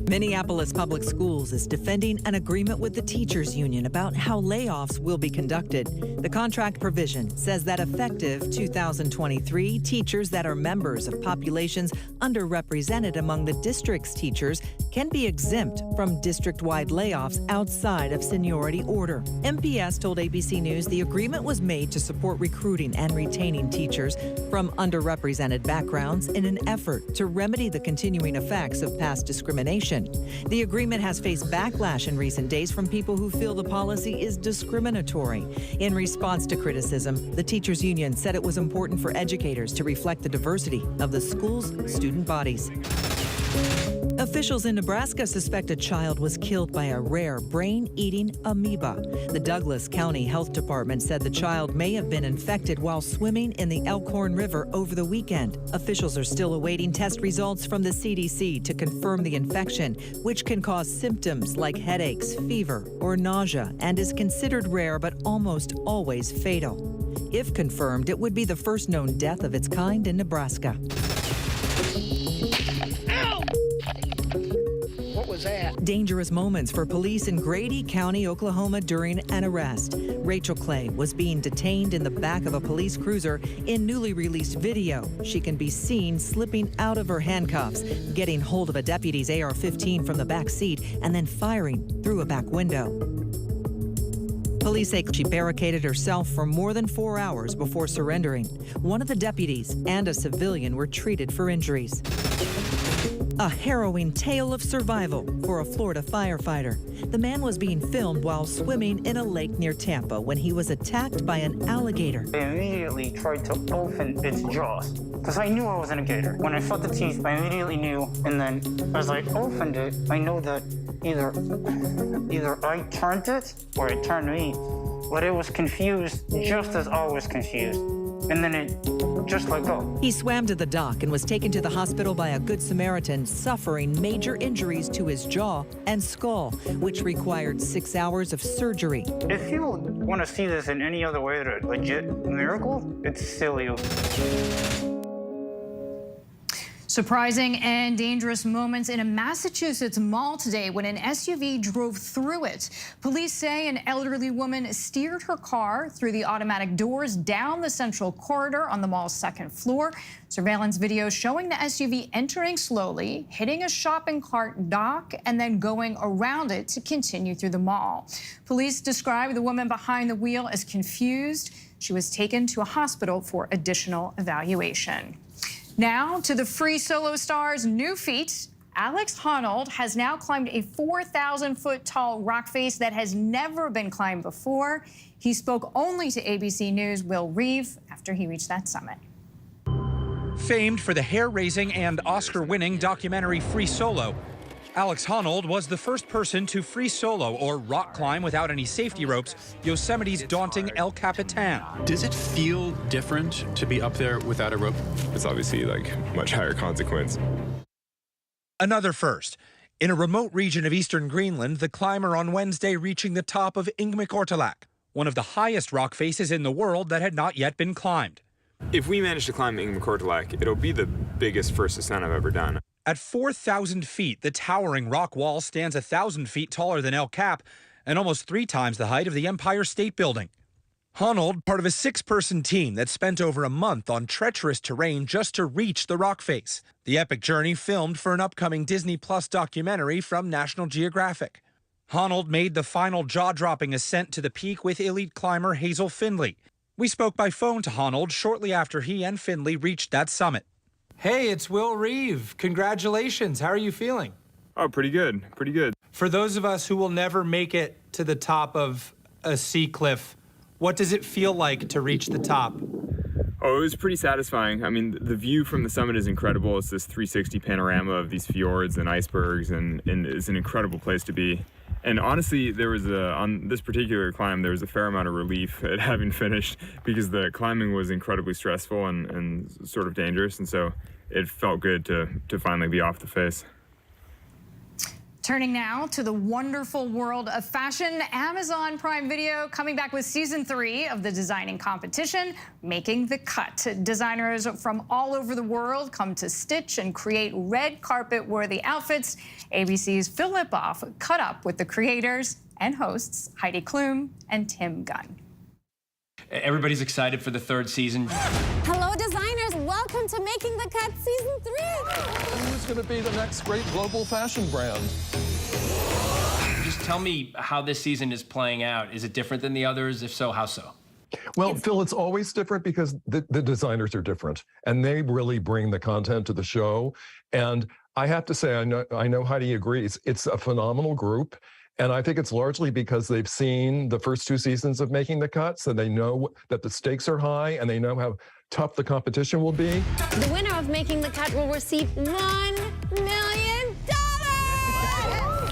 Minneapolis Public Schools is defending an agreement with the teachers union about how layoffs will be conducted. The contract provision says that effective 2023, teachers that are members of populations underrepresented among the district's teachers can be exempt from district-wide layoffs outside of seniority order. MPS told ABC News the agreement was made to support recruiting and retaining teachers from underrepresented backgrounds in an effort to remedy the continuing effects of past discrimination. The agreement has faced backlash in recent days from people who feel the policy is discriminatory. In response to criticism, the teachers union said it was important for educators to reflect the diversity of the school's student bodies. Officials in Nebraska suspect a child was killed by a rare brain-eating amoeba. The Douglas County Health Department said the child may have been infected while swimming in the Elkhorn River over the weekend. Officials are still awaiting test results from the CDC to confirm the infection, which can cause symptoms like headaches, fever, or nausea, and is considered rare but almost always fatal. If confirmed, it would be the first known death of its kind in Nebraska. Dangerous moments for police in Grady County, Oklahoma during an arrest. Rachel Clay was being detained in the back of a police cruiser in newly released video. She can be seen slipping out of her handcuffs, getting hold of a deputy's AR-15 from the back seat, and then firing through a back window. Police say she barricaded herself for more than 4 hours before surrendering. One of the deputies and a civilian were treated for injuries. A harrowing tale of survival for a Florida firefighter. The man was being filmed while swimming in a lake near Tampa when he was attacked by an alligator. I immediately tried to open its jaws because I knew I was in a gator. When I felt the teeth, I immediately knew, and then as I opened it, I know that either I turned it or it turned me, but it was confused just as I was confused. And then it just let go. He swam to the dock and was taken to the hospital by a Good Samaritan, suffering major injuries to his jaw and skull, which required 6 hours of surgery. If you want to see this in any other way than a legit miracle, it's silly. Surprising and dangerous moments in a Massachusetts mall today when an SUV drove through it. Police say an elderly woman steered her car through the automatic doors down the central corridor on the mall's second floor. Surveillance video showing the SUV entering slowly, hitting a shopping cart dock, and then going around it to continue through the mall. Police describe the woman behind the wheel as confused. She was taken to a hospital for additional evaluation. Now to the Free Solo star's new feat. Alex Honnold has now climbed a 4,000-foot tall rock face that has never been climbed before. He spoke only to ABC News' Will Reeve after he reached that summit. Famed for the hair-raising and Oscar-winning documentary Free Solo, Alex Honnold was the first person to free solo or rock climb without any safety ropes Yosemite's daunting El Capitan. Does it feel different to be up there without a rope? It's obviously like much higher consequence. Another first. In a remote region of eastern Greenland, the climber on Wednesday reaching the top of Ingmikortilaq, one of the highest rock faces in the world that had not yet been climbed. If we manage to climb Ingmikortilaq, it'll be the biggest first ascent I've ever done. At 4,000 feet, the towering rock wall stands 1,000 feet taller than El Cap and almost 3 times the height of the Empire State Building. Honnold, part of a 6-person team that spent over a month on treacherous terrain just to reach the rock face. The epic journey filmed for an upcoming Disney Plus documentary from National Geographic. Honnold made the final jaw-dropping ascent to the peak with elite climber Hazel Findlay. We spoke by phone to Honnold shortly after he and Findlay reached that summit. Hey, it's Will Reeve. Congratulations. How are you feeling? Oh, pretty good. Pretty good. For those of us who will never make it to the top of a sea cliff, what does it feel like to reach the top? Oh, it was pretty satisfying. I mean, the view from the summit is incredible. It's this 360 panorama of these fjords and icebergs, and it's an incredible place to be. And honestly, there was on this particular climb, there was a fair amount of relief at having finished because the climbing was incredibly stressful and sort of dangerous. And so it felt good to finally be off the face. Turning now to the wonderful world of fashion, Amazon Prime Video coming back with season 3 of the designing competition, Making the Cut. Designers from all over the world come to stitch and create red carpet-worthy outfits. ABC's Phil Lipoff caught up with the creators and hosts Heidi Klum and Tim Gunn. Everybody's excited for the 3rd season. Hello, designers. Welcome to Making the Cut Season 3. Who's going to be the next great global fashion brand? Just tell me how this season is playing out. Is it different than the others? If so, how so? Well, Phil, it's always different because the designers are different, and they really bring the content to the show. And I have to say, I know Heidi agrees. It's a phenomenal group. And I think it's largely because they've seen the first 2 seasons of Making the Cut, so they know that the stakes are high and they know how tough the competition will be. The winner of Making the Cut will receive $1 million.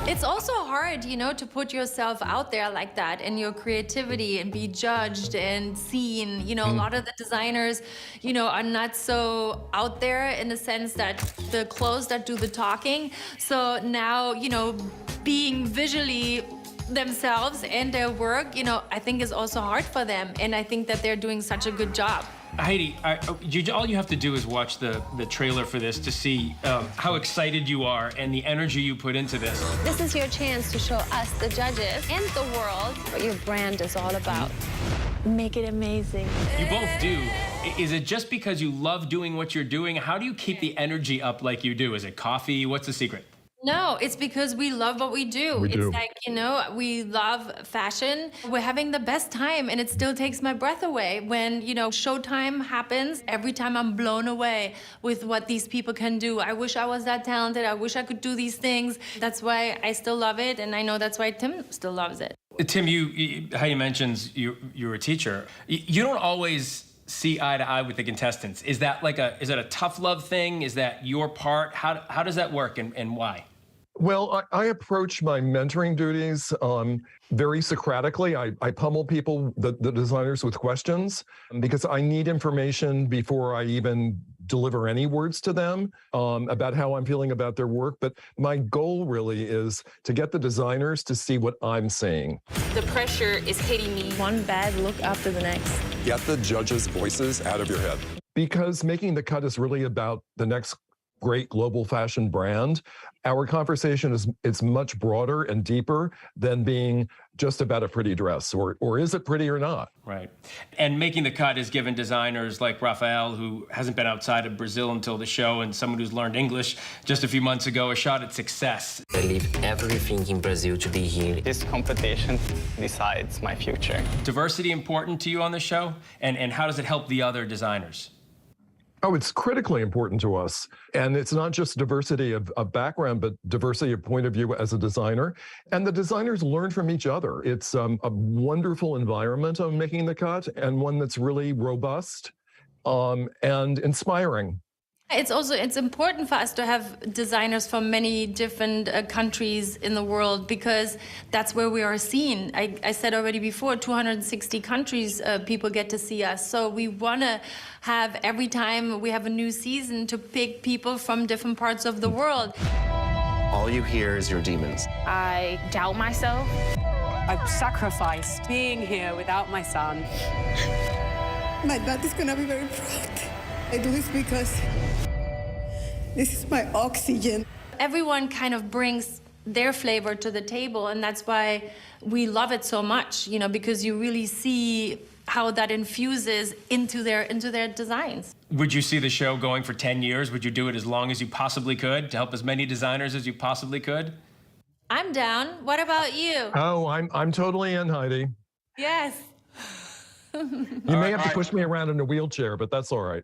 It's also hard, you know, to put yourself out there like that and your creativity and be judged and seen. You know, a lot of the designers, you know, are not so out there in the sense that the clothes that do the talking. So now, you know, being visually themselves and their work, you know, I think is also hard for them. And I think that they're doing such a good job. Heidi, all you have to do is watch the trailer for this to see how excited you are and the energy you put into this. This is your chance to show us, the judges, and the world what your brand is all about. Make it amazing. You both do. Is it just because you love doing what you're doing? How do you keep the energy up like you do? Is it coffee? What's the secret? No, it's because we love what we do. It's like, you know, we love fashion. We're having the best time, and it still takes my breath away. When, you know, showtime happens, every time I'm blown away with what these people can do. I wish I was that talented. I wish I could do these things. That's why I still love it, and I know that's why Tim still loves it. Tim, Heidi mentions you're a teacher. You don't always see eye to eye with the contestants. Is that a tough love thing? Is that your part? How does that work and why? Well, I approach my mentoring duties very Socratically. I pummel people, the designers, with questions because I need information before I even deliver any words to them about how I'm feeling about their work. But my goal really is to get the designers to see what I'm seeing. The pressure is hitting me. One bad look after the next. Get the judges' voices out of your head. Because Making the Cut is really about the next great global fashion brand. Our conversation is much broader and deeper than being just about a pretty dress, or is it pretty or not? Right. And making the cut has given designers like Rafael, who hasn't been outside of Brazil until the show, and someone who's learned English just a few months ago, a shot at success. I leave everything in Brazil to be here. This competition decides my future. Diversity important to you on the show? And how does it help the other designers? Oh, it's critically important to us. And it's not just diversity of background, but diversity of point of view as a designer. And the designers learn from each other. It's a wonderful environment of making the cut, and one that's really robust and inspiring. It's important for us to have designers from many different countries in the world, because that's where we are seen. I said already before, 260 countries people get to see us. So we want to have, every time we have a new season, to pick people from different parts of the world. All you hear is your demons. I doubt myself. I've sacrificed being here without my son. My dad is gonna be very proud. I do this because this is my oxygen. Everyone kind of brings their flavor to the table, and that's why we love it so much, you know, because you really see how that infuses into their designs. Would you see the show going for 10 years? Would you do it as long as you possibly could to help as many designers as you possibly could? I'm down. What about you? Oh, I'm totally in, Heidi. Yes. You may have to push me around in a wheelchair, but that's all right.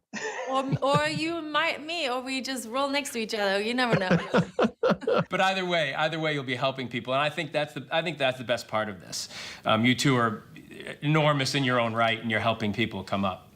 Or you might me, or we just roll next to each other. You never know. But either way, you'll be helping people, and I think that's the best part of this. You two are enormous in your own right, and you're helping people come up.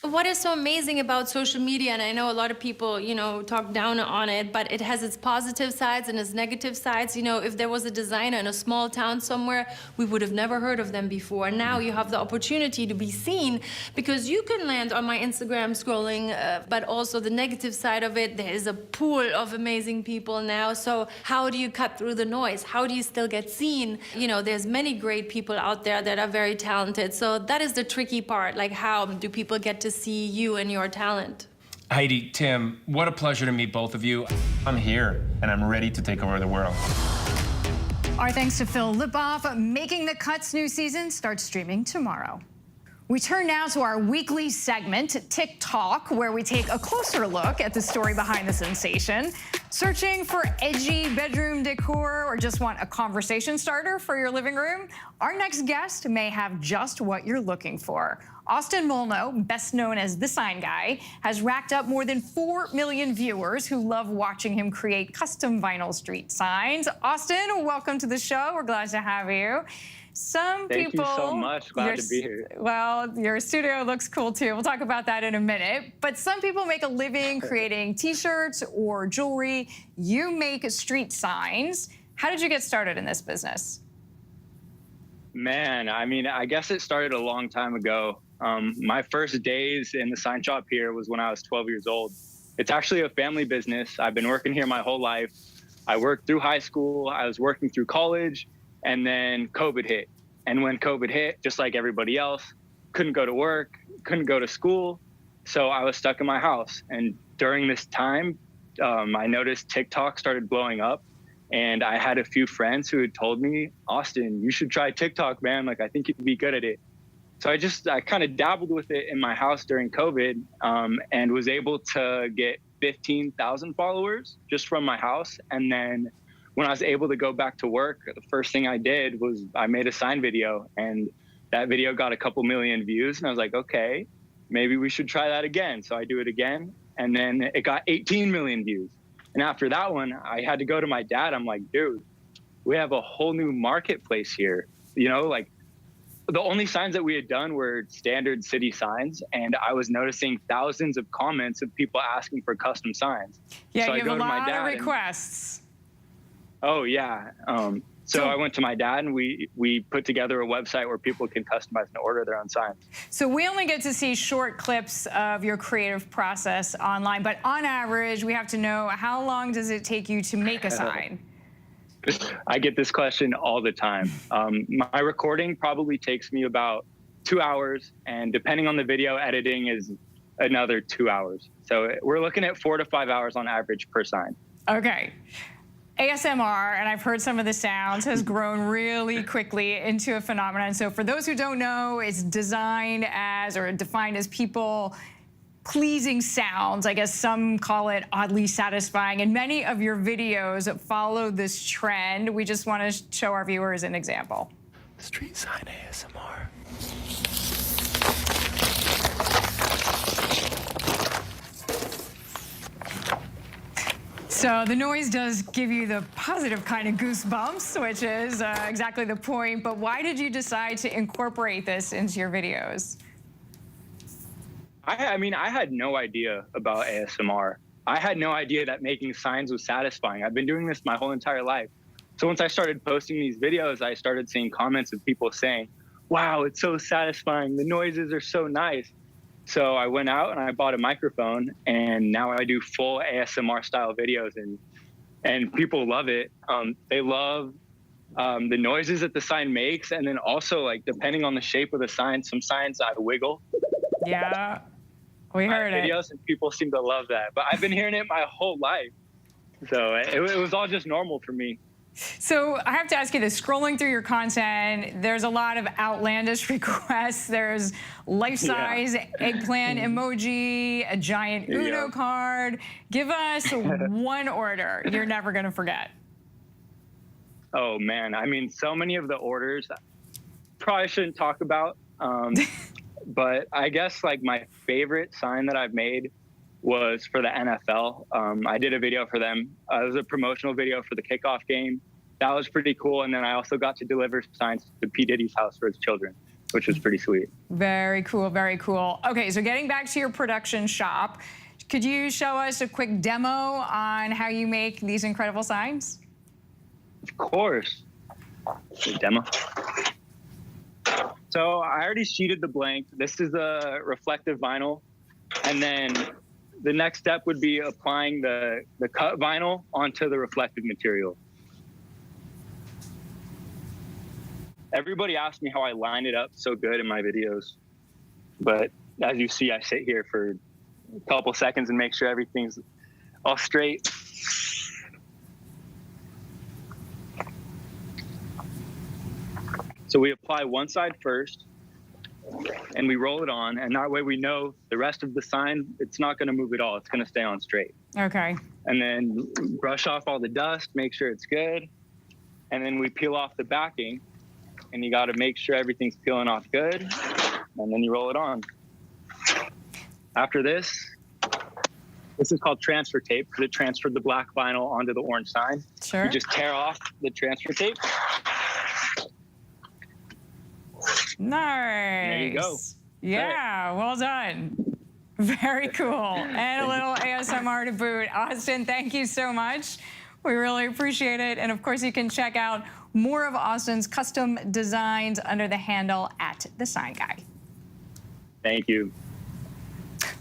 What is so amazing about social media, and I know a lot of people, you know, talk down on it, but it has its positive sides and its negative sides. You know, if there was a designer in a small town somewhere, we would have never heard of them before. Now you have the opportunity to be seen because you can land on my Instagram scrolling, but also the negative side of it, there is a pool of amazing people now. So how do you cut through the noise? How do you still get seen? You know, there's many great people out there that are very talented. So that is the tricky part. Like, how do people get to see you and your talent? Heidi, Tim, what a pleasure to meet both of you. I'm here, and I'm ready to take over the world. Our thanks to Phil Lipoff. Making the Cut's new season starts streaming tomorrow. We turn now to our weekly segment, TikTok, where we take a closer look at the story behind the sensation. Searching for edgy bedroom decor or just want a conversation starter for your living room? Our next guest may have just what you're looking for. Austin Molno, best known as The Sign Guy, has racked up more than 4 million viewers who love watching him create custom vinyl street signs. Austin, welcome to the show. We're glad to have you. Thank you so much. Glad to be here. Well, your studio looks cool too. We'll talk about that in a minute. But some people make a living creating T-shirts or jewelry. You make street signs. How did you get started in this business? Man, I mean, I guess it started a long time ago. My first days in the sign shop here was when I was 12 years old. It's actually a family business. I've been working here my whole life. I worked through high school. I was working through college. And then COVID hit. And when COVID hit, just like everybody else, couldn't go to work, couldn't go to school. So I was stuck in my house. And during this time, I noticed TikTok started blowing up. And I had a few friends who had told me, Austin, you should try TikTok, man. Like, I think you'd be good at it. So I kind of dabbled with it in my house during COVID and was able to get 15,000 followers just from my house. And then when I was able to go back to work, the first thing I did was I made a sign video, and that video got a couple million views. And I was like, okay, maybe we should try that again. So I do it again, and then it got 18 million views. And after that one, I had to go to my dad. I'm like, dude, we have a whole new marketplace here. You know, like the only signs that we had done were standard city signs. And I was noticing thousands of comments of people asking for custom signs. Yeah, so you have a lot of requests. Oh, yeah. So I went to my dad, and we put together a website where people can customize and order their own signs. So we only get to see short clips of your creative process online, but on average, we have to know, how long does it take you to make a sign? I get this question all the time. My recording probably takes me about 2 hours, and depending on the video, editing is another 2 hours. So we're looking at 4 to 5 hours on average per sign. Okay. ASMR, and I've heard some of the sounds, has grown really quickly into a phenomenon. So for those who don't know, it's designed as or defined as people pleasing sounds. I guess some call it oddly satisfying. And many of your videos follow this trend. We just want to show our viewers an example. Street sign ASMR. So the noise does give you the positive kind of goosebumps, which is exactly the point. But why did you decide to incorporate this into your videos? I mean, I had no idea about ASMR. I had no idea that making signs was satisfying. I've been doing this my whole entire life. So once I started posting these videos, I started seeing comments of people saying, wow, it's so satisfying. The noises are so nice. So I went out and I bought a microphone, and now I do full ASMR style videos, and people love it. They love the noises that the sign makes. And then also, like, depending on the shape of the sign, some signs I wiggle. Yeah, we heard it. Videos, and people seem to love that. But I've been hearing it my whole life. So it was all just normal for me. So I have to ask you this, scrolling through your content, there's a lot of outlandish requests. There's life-size eggplant emoji, a giant Uno card. Give us one order you're never gonna forget. Oh man, I mean, so many of the orders probably shouldn't talk about. But I guess like my favorite sign that I've made was for the NFL. I did a video for them. It was a promotional video for the kickoff game. That was pretty cool. And then I also got to deliver signs to P. Diddy's house for his children, which was pretty sweet. Very cool, very cool. Okay, so getting back to your production shop, could you show us a quick demo on how you make these incredible signs? Of course. Demo. So I already sheeted the blank. This is the reflective vinyl. And then the next step would be applying the cut vinyl onto the reflective material. Everybody asks me how I line it up so good in my videos. But as you see, I sit here for a couple seconds and make sure everything's all straight. So we apply one side first, and we roll it on, and that way we know the rest of the sign, it's not going to move at all. It's going to stay on straight. Okay. And then brush off all the dust, make sure it's good. And then we peel off the backing, and you got to make sure everything's peeling off good, and then you roll it on. After this is called transfer tape because it transferred the black vinyl onto the orange sign. Sure. You just tear off the transfer tape. Nice. There you go. Yeah, well done. Very cool. And a little ASMR to boot. Austin, thank you so much. We really appreciate it. And of course, you can check out more of Austin's custom designs under the handle @TheSignGuy. Thank you.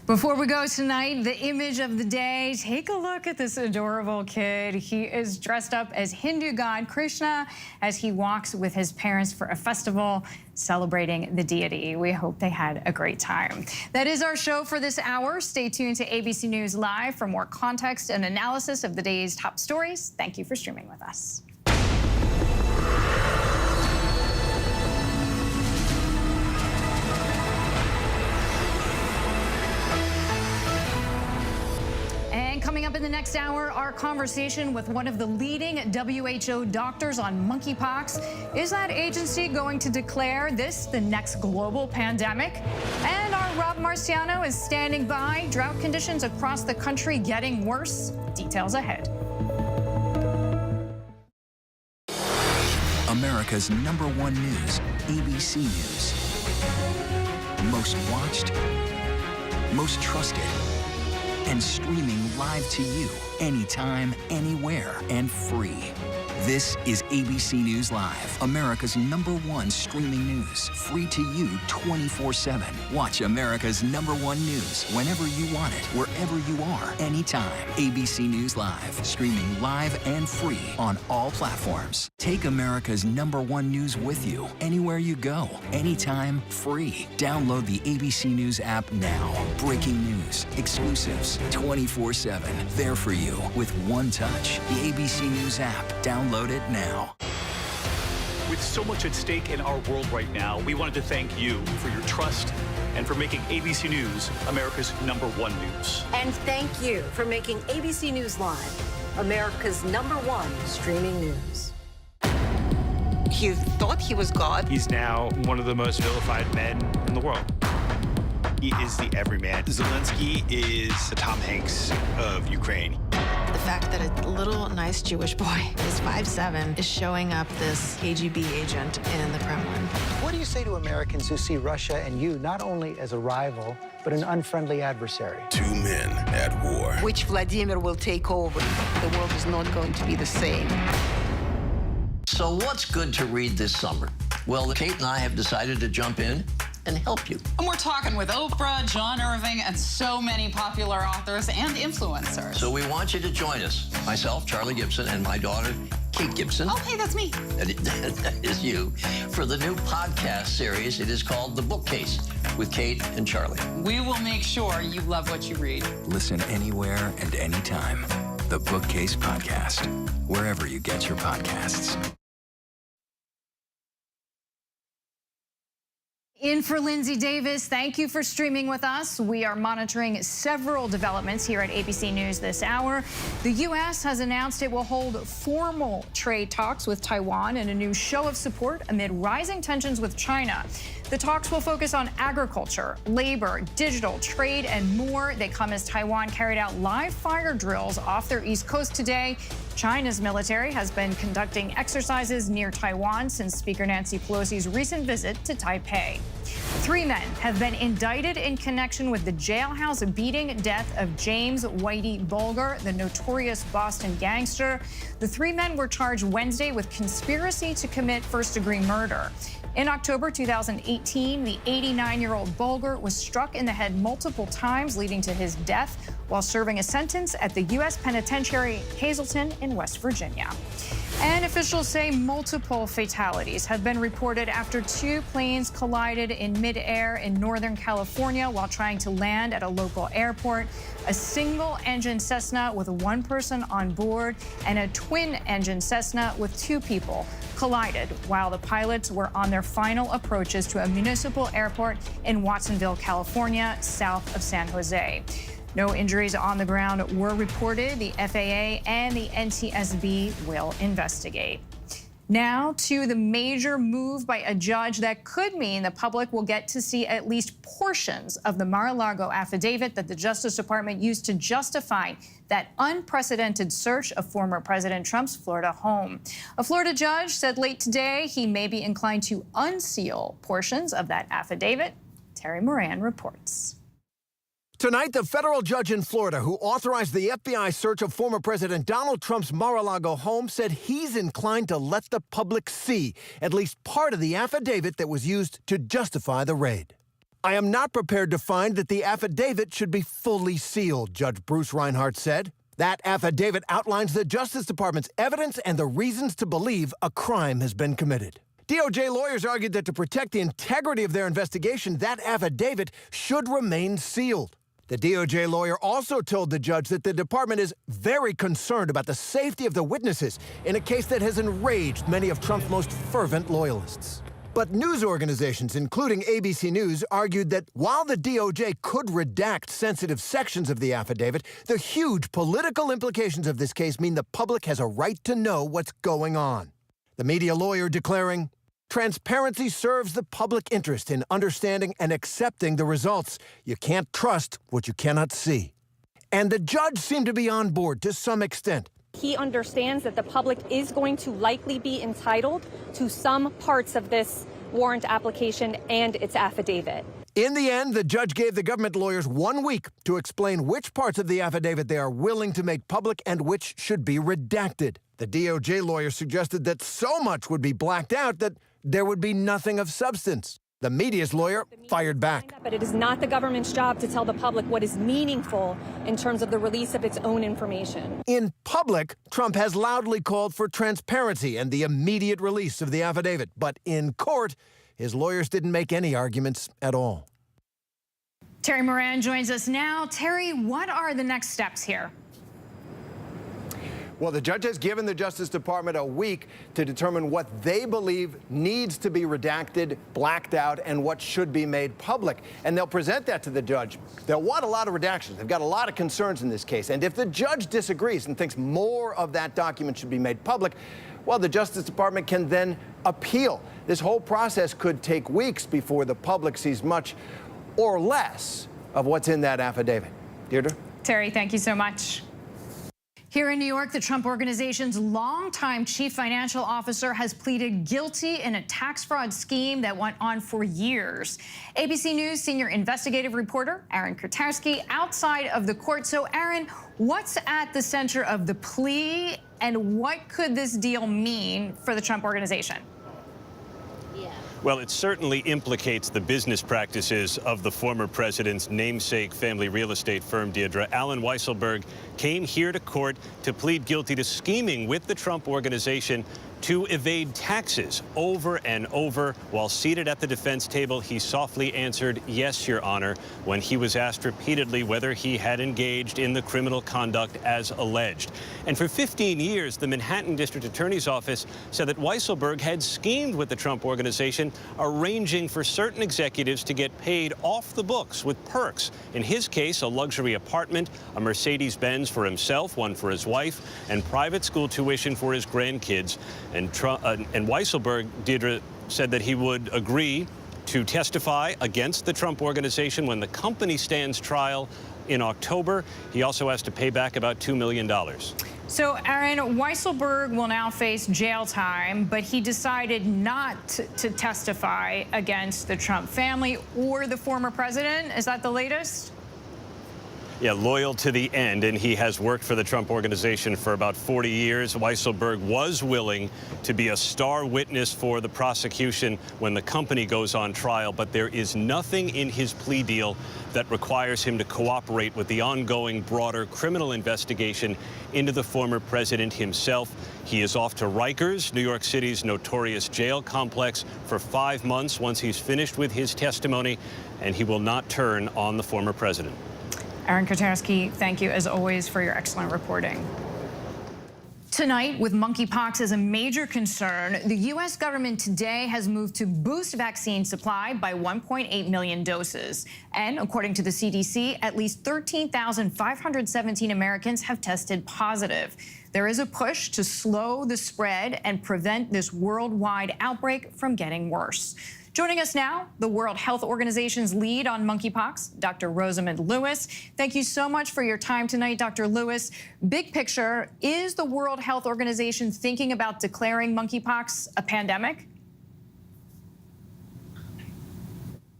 Before we go tonight, the image of the day, take a look at this adorable kid. He is dressed up as Hindu god Krishna as he walks with his parents for a festival celebrating the deity. We hope they had a great time. That is our show for this hour. Stay tuned to ABC News Live for more context and analysis of the day's top stories. Thank you for streaming with us. Coming up in the next hour, our conversation with one of the leading WHO doctors on monkeypox. Is that agency going to declare this the next global pandemic? And our Rob Marciano is standing by. Drought conditions across the country getting worse. Details ahead. America's #1 news, ABC News. Most watched, most trusted, and streaming live to you anytime, anywhere, and free. This is ABC News Live, America's #1 streaming news. Free to you 24/7. Watch America's #1 news whenever you want it, wherever you are, anytime. ABC News Live, streaming live and free on all platforms. Take America's #1 news with you, anywhere you go, anytime, free. Download the ABC News app now. Breaking news, exclusives, 24/7. There for you with one touch. The ABC News app. Download it now. With so much at stake in our world right now, we wanted to thank you for your trust and for making ABC News America's #1 news. And thank you for making ABC News Live America's #1 streaming news. He thought he was God. He's now one of the most vilified men in the world. He is the everyman. Zelensky is the Tom Hanks of Ukraine. The fact that a little nice Jewish boy is 5'7" is showing up this KGB agent in the Kremlin. What do you say to Americans who see Russia and you not only as a rival, but an unfriendly adversary? Two men at war. Which Vladimir will take over. The world is not going to be the same. So what's good to read this summer? Well, Kate and I have decided to jump in and help you. And we're talking with Oprah, John Irving, and so many popular authors and influencers. So we want you to join us. Myself, Charlie Gibson, and my daughter, Kate Gibson. Oh, hey, that's me. That is you. For the new podcast series, it is called The Bookcase with Kate and Charlie. We will make sure you love what you read. Listen anywhere and anytime. The Bookcase Podcast, wherever you get your podcasts. In for Lindsay Davis, thank you for streaming with us. We are monitoring several developments here at ABC News this hour. The U.S. has announced it will hold formal trade talks with Taiwan in a new show of support amid rising tensions with China. The talks will focus on agriculture, labor, digital, trade, and more. They come as Taiwan carried out live fire drills off their east coast today. China's military has been conducting exercises near Taiwan since Speaker Nancy Pelosi's recent visit to Taipei. 3 men have been indicted in connection with the jailhouse beating death of James Whitey Bulger, the notorious Boston gangster. The 3 men were charged Wednesday with conspiracy to commit first-degree murder. In October 2018, the 89-year-old Bulger was struck in the head multiple times, leading to his death while serving a sentence at the U.S. Penitentiary Hazleton in West Virginia. And officials say multiple fatalities have been reported after 2 planes collided in midair in Northern California while trying to land at a local airport. A single-engine Cessna with 1 person on board and a twin-engine Cessna with 2 people collided while the pilots were on their final approaches to a municipal airport in Watsonville, California, south of San Jose. No injuries on the ground were reported. The FAA and the NTSB will investigate. Now to the major move by a judge that could mean the public will get to see at least portions of the Mar-a-Lago affidavit that the Justice Department used to justify that unprecedented search of former President Trump's Florida home. A Florida judge said late today he may be inclined to unseal portions of that affidavit. Terry Moran reports. Tonight, the federal judge in Florida who authorized the FBI search of former President Donald Trump's Mar-a-Lago home said he's inclined to let the public see at least part of the affidavit that was used to justify the raid. I am not prepared to find that the affidavit should be fully sealed, Judge Bruce Reinhart said. That affidavit outlines the Justice Department's evidence and the reasons to believe a crime has been committed. DOJ lawyers argued that to protect the integrity of their investigation, that affidavit should remain sealed. The DOJ lawyer also told the judge that the department is very concerned about the safety of the witnesses in a case that has enraged many of Trump's most fervent loyalists. But news organizations, including ABC News, argued that while the DOJ could redact sensitive sections of the affidavit, the huge political implications of this case mean the public has a right to know what's going on. The media lawyer declaring, "Transparency serves the public interest in understanding and accepting the results. You can't trust what you cannot see." And the judge seemed to be on board to some extent. He understands that the public is going to likely be entitled to some parts of this warrant application and its affidavit. In the end, the judge gave the government lawyers 1 week to explain which parts of the affidavit they are willing to make public and which should be redacted. The DOJ lawyer suggested that so much would be blacked out that there would be nothing of substance. The media's lawyer fired back. But it is not the government's job to tell the public what is meaningful in terms of the release of its own information. In public, Trump has loudly called for transparency and the immediate release of the affidavit. But in court, his lawyers didn't make any arguments at all. Terry Moran joins us now. Terry, what are the next steps here? Well, the judge has given the Justice Department a week to determine what they believe needs to be redacted, blacked out, and what should be made public. And they'll present that to the judge. They'll want a lot of redactions. They've got a lot of concerns in this case. And if the judge disagrees and thinks more of that document should be made public, well, the Justice Department can then appeal. This whole process could take weeks before the public sees much or less of what's in that affidavit. Deirdre? Terry, thank you so much. Here in New York, the Trump Organization's longtime chief financial officer has pleaded guilty in a tax fraud scheme that went on for years. ABC News senior investigative reporter Aaron Kurtowski outside of the court. So, Aaron, what's at the center of the plea, and what could this deal mean for the Trump Organization? Well, it certainly implicates the business practices of the former president's namesake family real estate firm, Deirdre. Alan Weisselberg came here to court to plead guilty to scheming with the Trump Organization to evade taxes over and over. While seated at the defense table, he softly answered, "Yes, Your Honor," when he was asked repeatedly whether he had engaged in the criminal conduct as alleged. And for 15 years, the Manhattan District Attorney's Office said that Weisselberg had schemed with the Trump Organization, arranging for certain executives to get paid off the books with perks. In his case, a luxury apartment, a Mercedes-Benz for himself, one for his wife, and private school tuition for his grandkids. And Weisselberg, Deirdre, said that he would agree to testify against the Trump Organization when the company stands trial in October. He also has to pay back about $2 million. So, Aaron, Weisselberg will now face jail time, but he decided not to testify against the Trump family or the former president. Is that the latest? Yeah, loyal to the end, and he has worked for the Trump Organization for about 40 years. Weisselberg was willing to be a star witness for the prosecution when the company goes on trial, but there is nothing in his plea deal that requires him to cooperate with the ongoing broader criminal investigation into the former president himself. He is off to Rikers, New York City's notorious jail complex, for 5 months once he's finished with his testimony, and he will not turn on the former president. Aaron Kurtowski, thank you as always for your excellent reporting. Tonight, with monkeypox as a major concern, the U.S. government today has moved to boost vaccine supply by 1.8 million doses. And according to the CDC, at least 13,517 Americans have tested positive. There is a push to slow the spread and prevent this worldwide outbreak from getting worse. Joining us now, the World Health Organization's lead on monkeypox, Dr. Rosamond Lewis. Thank you so much for your time tonight, Dr. Lewis. Big picture, is the World Health Organization thinking about declaring monkeypox a pandemic?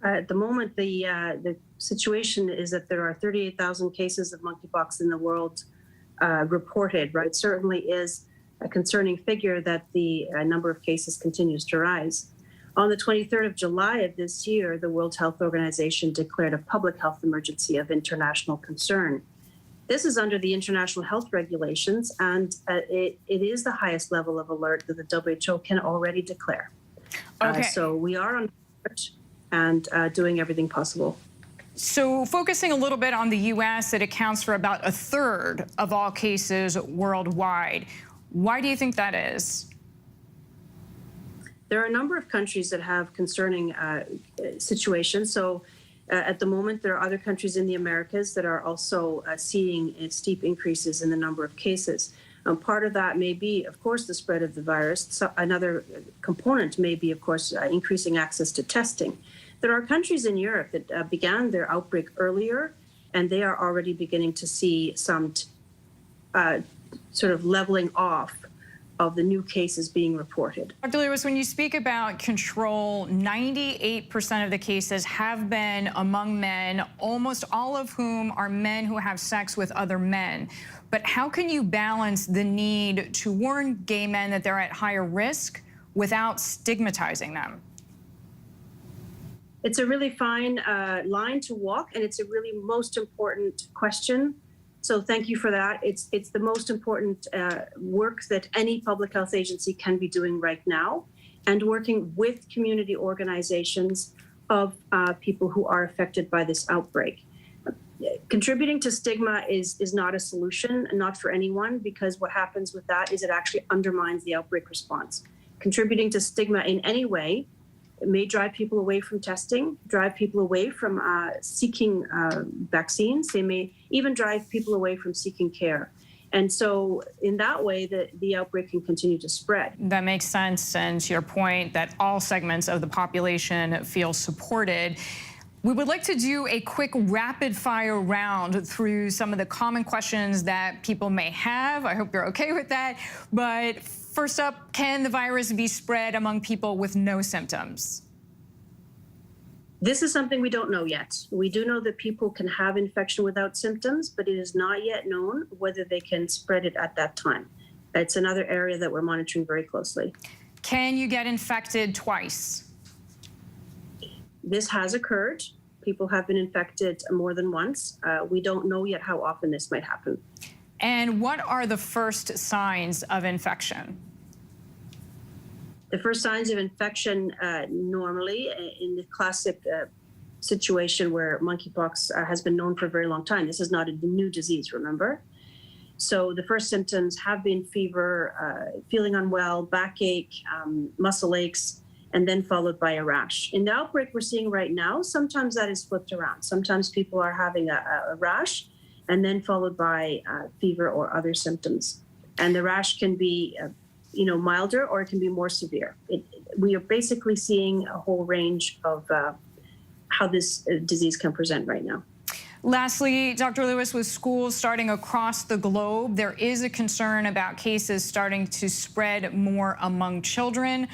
At the moment, the situation is that there are 38,000 cases of monkeypox in the world reported, right? It certainly is a concerning figure that the number of cases continues to rise. On the 23rd of July of this year, the World Health Organization declared a public health emergency of international concern. This is under the international health regulations, and it is the highest level of alert that the WHO can already declare. Okay. So we are on alert and doing everything possible. So focusing a little bit on the U.S., it accounts for about 1/3 of all cases worldwide. Why do you think that is? There are a number of countries that have concerning situations. So at the moment, there are other countries in the Americas that are also seeing steep increases in the number of cases. Part of that may be, of course, the spread of the virus. So another component may be, of course, increasing access to testing. There are countries in Europe that began their outbreak earlier, and they are already beginning to see some sort of leveling off of the new cases being reported. Dr. Lewis, when you speak about control, 98% of the cases have been among men, almost all of whom are men who have sex with other men. But how can you balance the need to warn gay men that they're at higher risk without stigmatizing them? It's a really fine line to walk, and it's a really most important question. So thank you for that. It's the most important work that any public health agency can be doing right now, and working with community organizations of people who are affected by this outbreak. Contributing to stigma is not a solution, not for anyone, because what happens with that is it actually undermines the outbreak response. Contributing to stigma in any way, it may drive people away from testing, drive people away from seeking vaccines. They may even drive people away from seeking care. And so in that way, the outbreak can continue to spread. That makes sense. And to your point that all segments of the population feel supported. We would like to do a quick rapid fire round through some of the common questions that people may have. I hope you're okay with that. But first up, can the virus be spread among people with no symptoms? This is something we don't know yet. We do know that people can have infection without symptoms, but it is not yet known whether they can spread it at that time. It's another area that we're monitoring very closely. Can you get infected twice? This has occurred. People have been infected more than once. We don't know yet how often this might happen. And what are the first signs of infection? The first signs of infection normally in the classic situation where monkeypox has been known for a very long time. This is not a new disease, remember? So the first symptoms have been fever, feeling unwell, backache, muscle aches, and then followed by a rash. In the outbreak we're seeing right now, sometimes that is flipped around. Sometimes people are having a rash and then followed by fever or other symptoms. And the rash can be milder, or it can be more severe. We are basically seeing a whole range of how this disease can present right now. Lastly, Dr. Lewis, with schools starting across the globe, there is a concern about cases starting to spread more among children.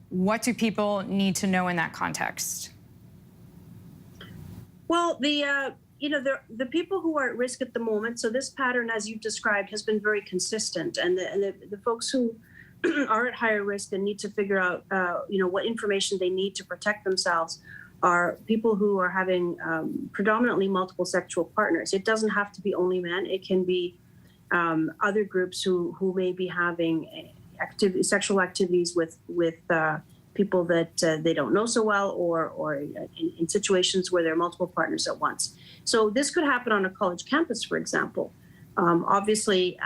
What do people need to know in that context? Well, the people who are at risk at the moment, so this pattern, as you've described, has been very consistent. And the folks who are at higher risk and need to figure out, what information they need to protect themselves are people who are having predominantly multiple sexual partners. It doesn't have to be only men. It can be other groups who may be having sexual activities with people that they don't know so well, or in situations where there are multiple partners at once. So this could happen on a college campus, for example. Obviously,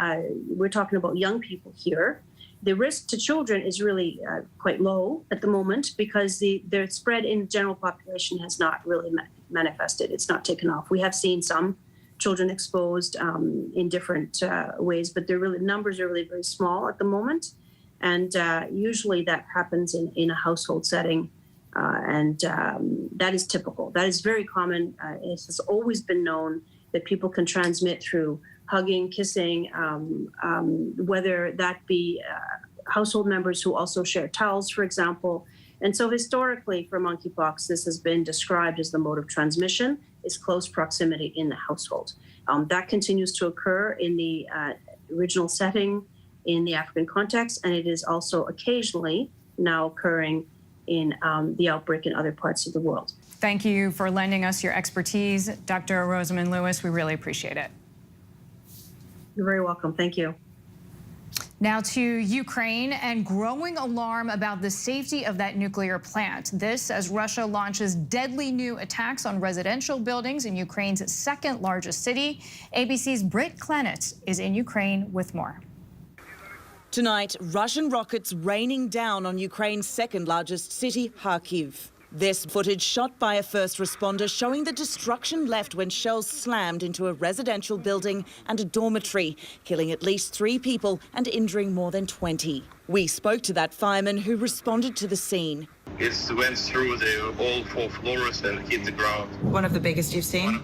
we're talking about young people here. The risk to children is really quite low at the moment because the spread in the general population has not really manifested. It's not taken off. We have seen some children exposed in different ways, but numbers are really very small at the moment. And usually that happens in a household setting. And that is typical. That is very common. It has always been known that people can transmit through hugging, kissing, whether that be household members who also share towels, for example. And so historically for monkeypox, this has been described as the mode of transmission is close proximity in the household. That continues to occur in the original setting in the African context, and it is also occasionally now occurring in the outbreak in other parts of the world. Thank you for lending us your expertise, Dr. Rosamond Lewis. We really appreciate it. You're very welcome. Thank you. Now to Ukraine and growing alarm about the safety of that nuclear plant. This as Russia launches deadly new attacks on residential buildings in Ukraine's second largest city. ABC's Britt Clannett is in Ukraine with more. Tonight, Russian rockets raining down on Ukraine's second largest city, Kharkiv. This footage shot by a first responder showing the destruction left when shells slammed into a residential building and a dormitory, killing at least 3 people and injuring more than 20. We spoke to that fireman who responded to the scene. It went through all 4 floors and hit the ground. One of the biggest you've seen?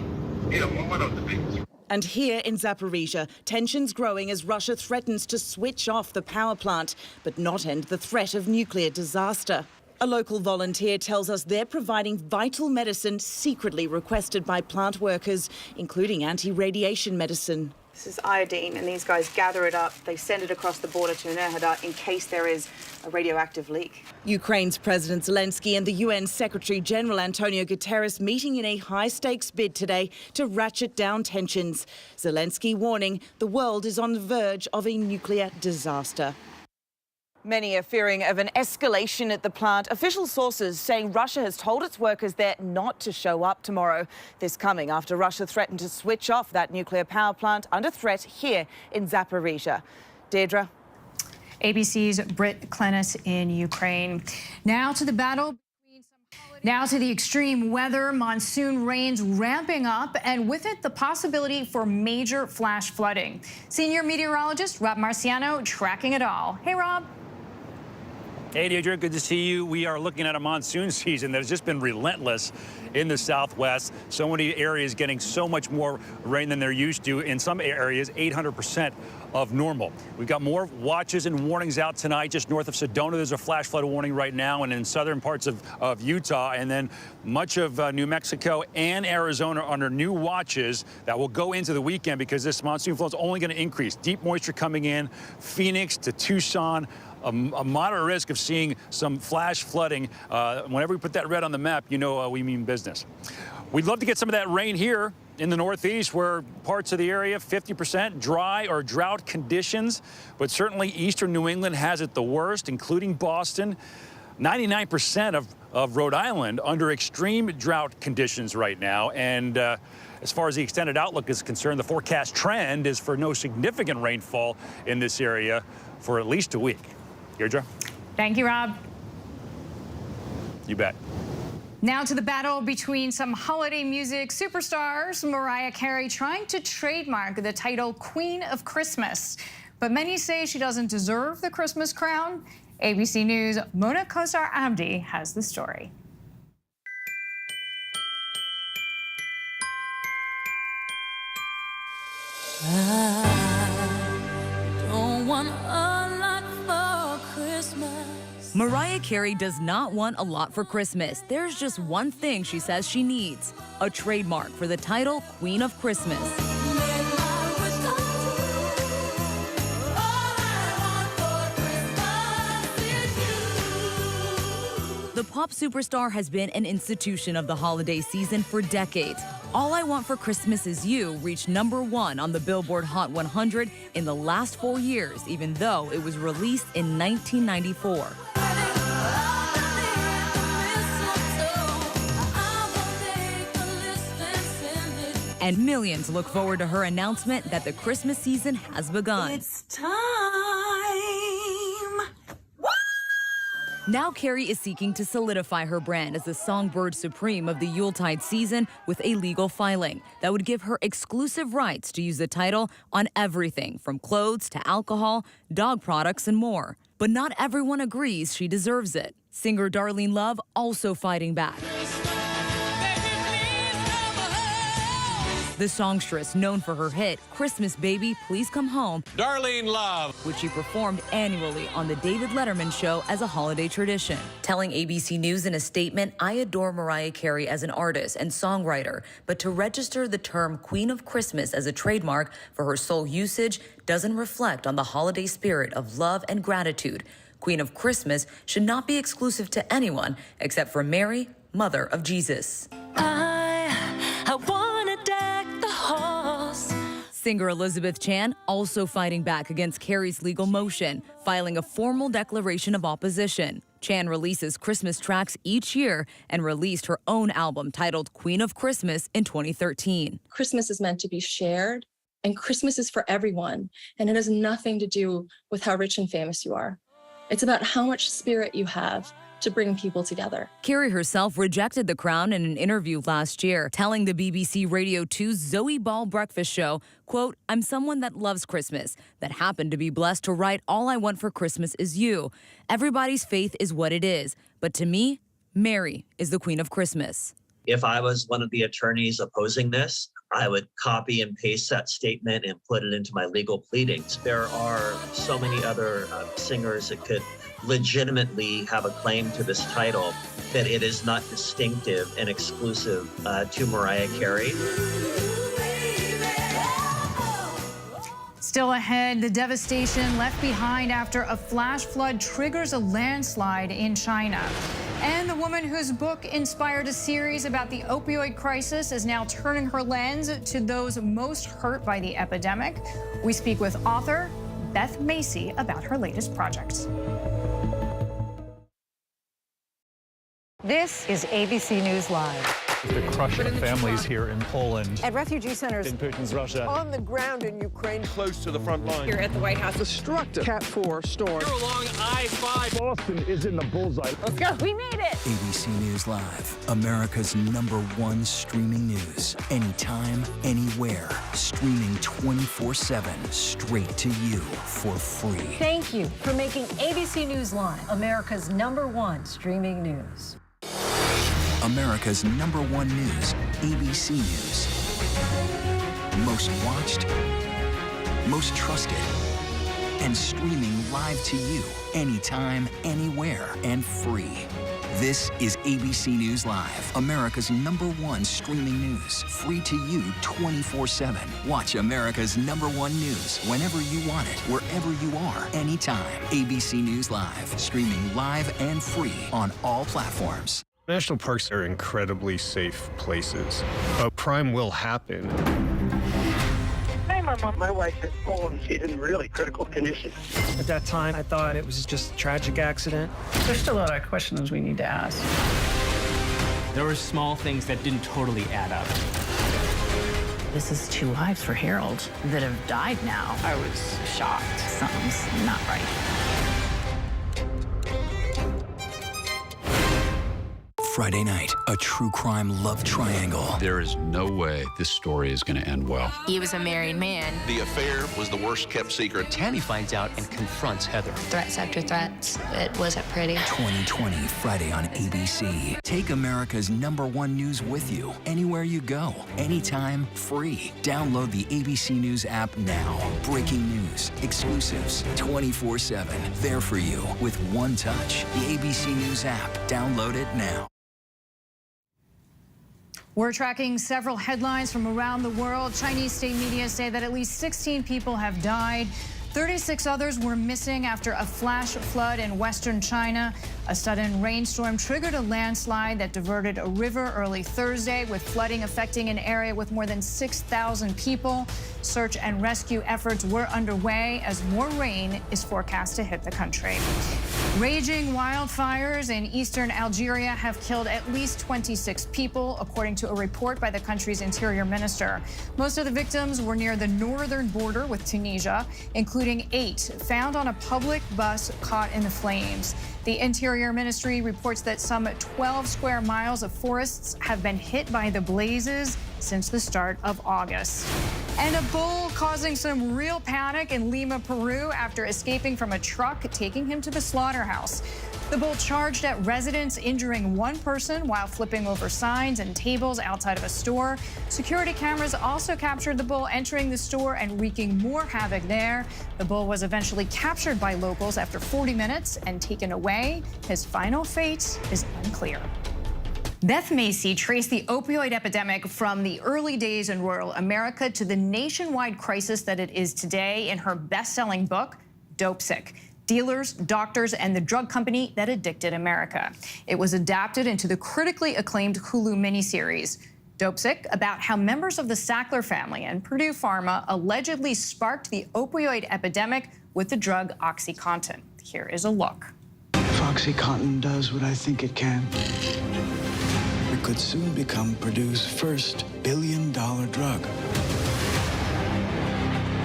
One of the biggest. And here in Zaporizhia, tensions growing as Russia threatens to switch off the power plant, but not end the threat of nuclear disaster. A local volunteer tells us they're providing vital medicine secretly requested by plant workers, including anti-radiation medicine. This is iodine, and these guys gather it up. They send it across the border to Nerhada in case there is a radioactive leak. Ukraine's President Zelensky and the UN Secretary-General Antonio Guterres meeting in a high-stakes bid today to ratchet down tensions. Zelensky warning the world is on the verge of a nuclear disaster. Many are fearing of an escalation at the plant. Official sources saying Russia has told its workers there not to show up tomorrow. This coming after Russia threatened to switch off that nuclear power plant under threat here in Zaporizhia. Deirdre? ABC's Britt Clennis in Ukraine. Now to the battle. Now to the extreme weather, monsoon rains ramping up, and with it, the possibility for major flash flooding. Senior meteorologist Rob Marciano tracking it all. Hey, Rob. Hey, Deirdre, good to see you. We are looking at a monsoon season that has just been relentless in the Southwest. So many areas getting so much more rain than they're used to. In some areas, 800% of normal. We've got more watches and warnings out tonight. Just north of Sedona, there's a flash flood warning right now, and in southern parts of Utah, and then much of New Mexico and Arizona under new watches that will go into the weekend because this monsoon flow is only going to increase. Deep moisture coming in, Phoenix to Tucson, a moderate risk of seeing some flash flooding. Whenever we put that red on the map, you know we mean business. We'd love to get some of that rain here in the Northeast, where parts of the area, 50% dry or drought conditions, but certainly eastern New England has it the worst, including Boston. 99% of Rhode Island under extreme drought conditions right now. And as far as the extended outlook is concerned, the forecast trend is for no significant rainfall in this area for at least a week. Deirdre? Thank you, Rob. You bet. Now to the battle between some holiday music superstars. Mariah Carey trying to trademark the title Queen of Christmas. But many say she doesn't deserve the Christmas crown. ABC News' Mona Kosar Abdi has the story. I don't want a lot for Christmas. Mariah Carey does not want a lot for Christmas. There's just one thing she says she needs: a trademark for the title Queen of Christmas. The pop superstar has been an institution of the holiday season for decades. All I Want for Christmas Is You reached #1 on the Billboard Hot 100 in the last 4 years, even though it was released in 1994. And millions look forward to her announcement that the Christmas season has begun. It's time. Now Carey is seeking to solidify her brand as the songbird supreme of the Yuletide season with a legal filing that would give her exclusive rights to use the title on everything from clothes to alcohol, dog products, and more. But not everyone agrees she deserves it. Singer Darlene Love also fighting back. The songstress, known for her hit, Christmas Baby, Please Come Home, Darlene Love, which she performed annually on The David Letterman Show as a holiday tradition. Telling ABC News in a statement, I adore Mariah Carey as an artist and songwriter, but to register the term Queen of Christmas as a trademark for her sole usage doesn't reflect on the holiday spirit of love and gratitude. Queen of Christmas should not be exclusive to anyone except for Mary, Mother of Jesus. I wanna deck the halls. Singer Elizabeth Chan also fighting back against Carey's legal motion, filing a formal declaration of opposition. Chan releases Christmas tracks each year and released her own album titled Queen of Christmas in 2013. Christmas is meant to be shared, and Christmas is for everyone, and it has nothing to do with how rich and famous you are. It's about how much spirit you have to bring people together. Carey herself rejected the crown in an interview last year, telling the BBC Radio 2's Zoe Ball Breakfast Show, quote, I'm someone that loves Christmas, that happened to be blessed to write All I Want for Christmas Is You. Everybody's faith is what it is, but to me, Mary is the Queen of Christmas. If I was one of the attorneys opposing this, I would copy and paste that statement and put it into my legal pleadings. There are so many other singers that could legitimately have a claim to this title that it is not distinctive and exclusive to Mariah Carey. Still ahead, the devastation left behind after a flash flood triggers a landslide in China. And the woman whose book inspired a series about the opioid crisis is now turning her lens to those most hurt by the epidemic. We speak with author Beth Macy about her latest project. This is ABC News Live. The crush of families here in Poland. At refugee centers in Putin's Russia. On the ground in Ukraine. Close to the front line. Here at the White House. Destructive Cat 4 storm. Here along I-5. Boston is in the bullseye. Let's go. We made it. ABC News Live, America's #1 streaming news. Anytime, anywhere. Streaming 24/7, straight to you for free. Thank you for making ABC News Live America's #1 streaming news. America's #1 news, ABC News. Most watched, most trusted, and streaming live to you anytime, anywhere, and free. This is ABC News Live, America's #1 streaming news. Free to you 24/7. Watch America's #1 news whenever you want it, wherever you are, anytime. ABC News Live, streaming live and free on all platforms. National parks are incredibly safe places, but crime will happen. Hey, Mama. My wife has fallen. She's in really critical condition. At that time, I thought it was just a tragic accident. There's still a lot of questions we need to ask. There were small things that didn't totally add up. This is 2 lives for Harold that have died now. I was shocked. Something's not right. Friday night, a true crime love triangle. There is no way this story is going to end well. He was a married man. The affair was the worst kept secret. Tammy finds out and confronts Heather. Threats after threats. It wasn't pretty. 2020, Friday on ABC. Take America's #1 news with you, anywhere you go, anytime, free. Download the ABC News app now. Breaking news, exclusives, 24/7. There for you with one touch. The ABC News app. Download it now. We're tracking several headlines from around the world. Chinese state media say that at least 16 people have died. 36 others were missing after a flash flood in western China. A sudden rainstorm triggered a landslide that diverted a river early Thursday, with flooding affecting an area with more than 6,000 people. Search and rescue efforts were underway as more rain is forecast to hit the country. Raging wildfires in eastern Algeria have killed at least 26 people, according to a report by the country's interior minister. Most of the victims were near the northern border with Tunisia, including 8 found on a public bus caught in the flames. The Interior Ministry reports that some 12 square miles of forests have been hit by the blazes since the start of August. And a bull causing some real panic in Lima, Peru, after escaping from a truck taking him to the slaughterhouse. The bull charged at residents, injuring one person while flipping over signs and tables outside of a store. Security cameras also captured the bull entering the store and wreaking more havoc there. The bull was eventually captured by locals after 40 minutes and taken away. His final fate is unclear. Beth Macy traced the opioid epidemic from the early days in rural America to the nationwide crisis that it is today in her best-selling book, Dope Sick: Dealers, Doctors, and the Drug Company That Addicted America. It was adapted into the critically acclaimed Hulu miniseries, Dope Sick, about how members of the Sackler family and Purdue Pharma allegedly sparked the opioid epidemic with the drug OxyContin. Here is a look. If OxyContin does what I think it can, it could soon become Purdue's first billion-dollar drug.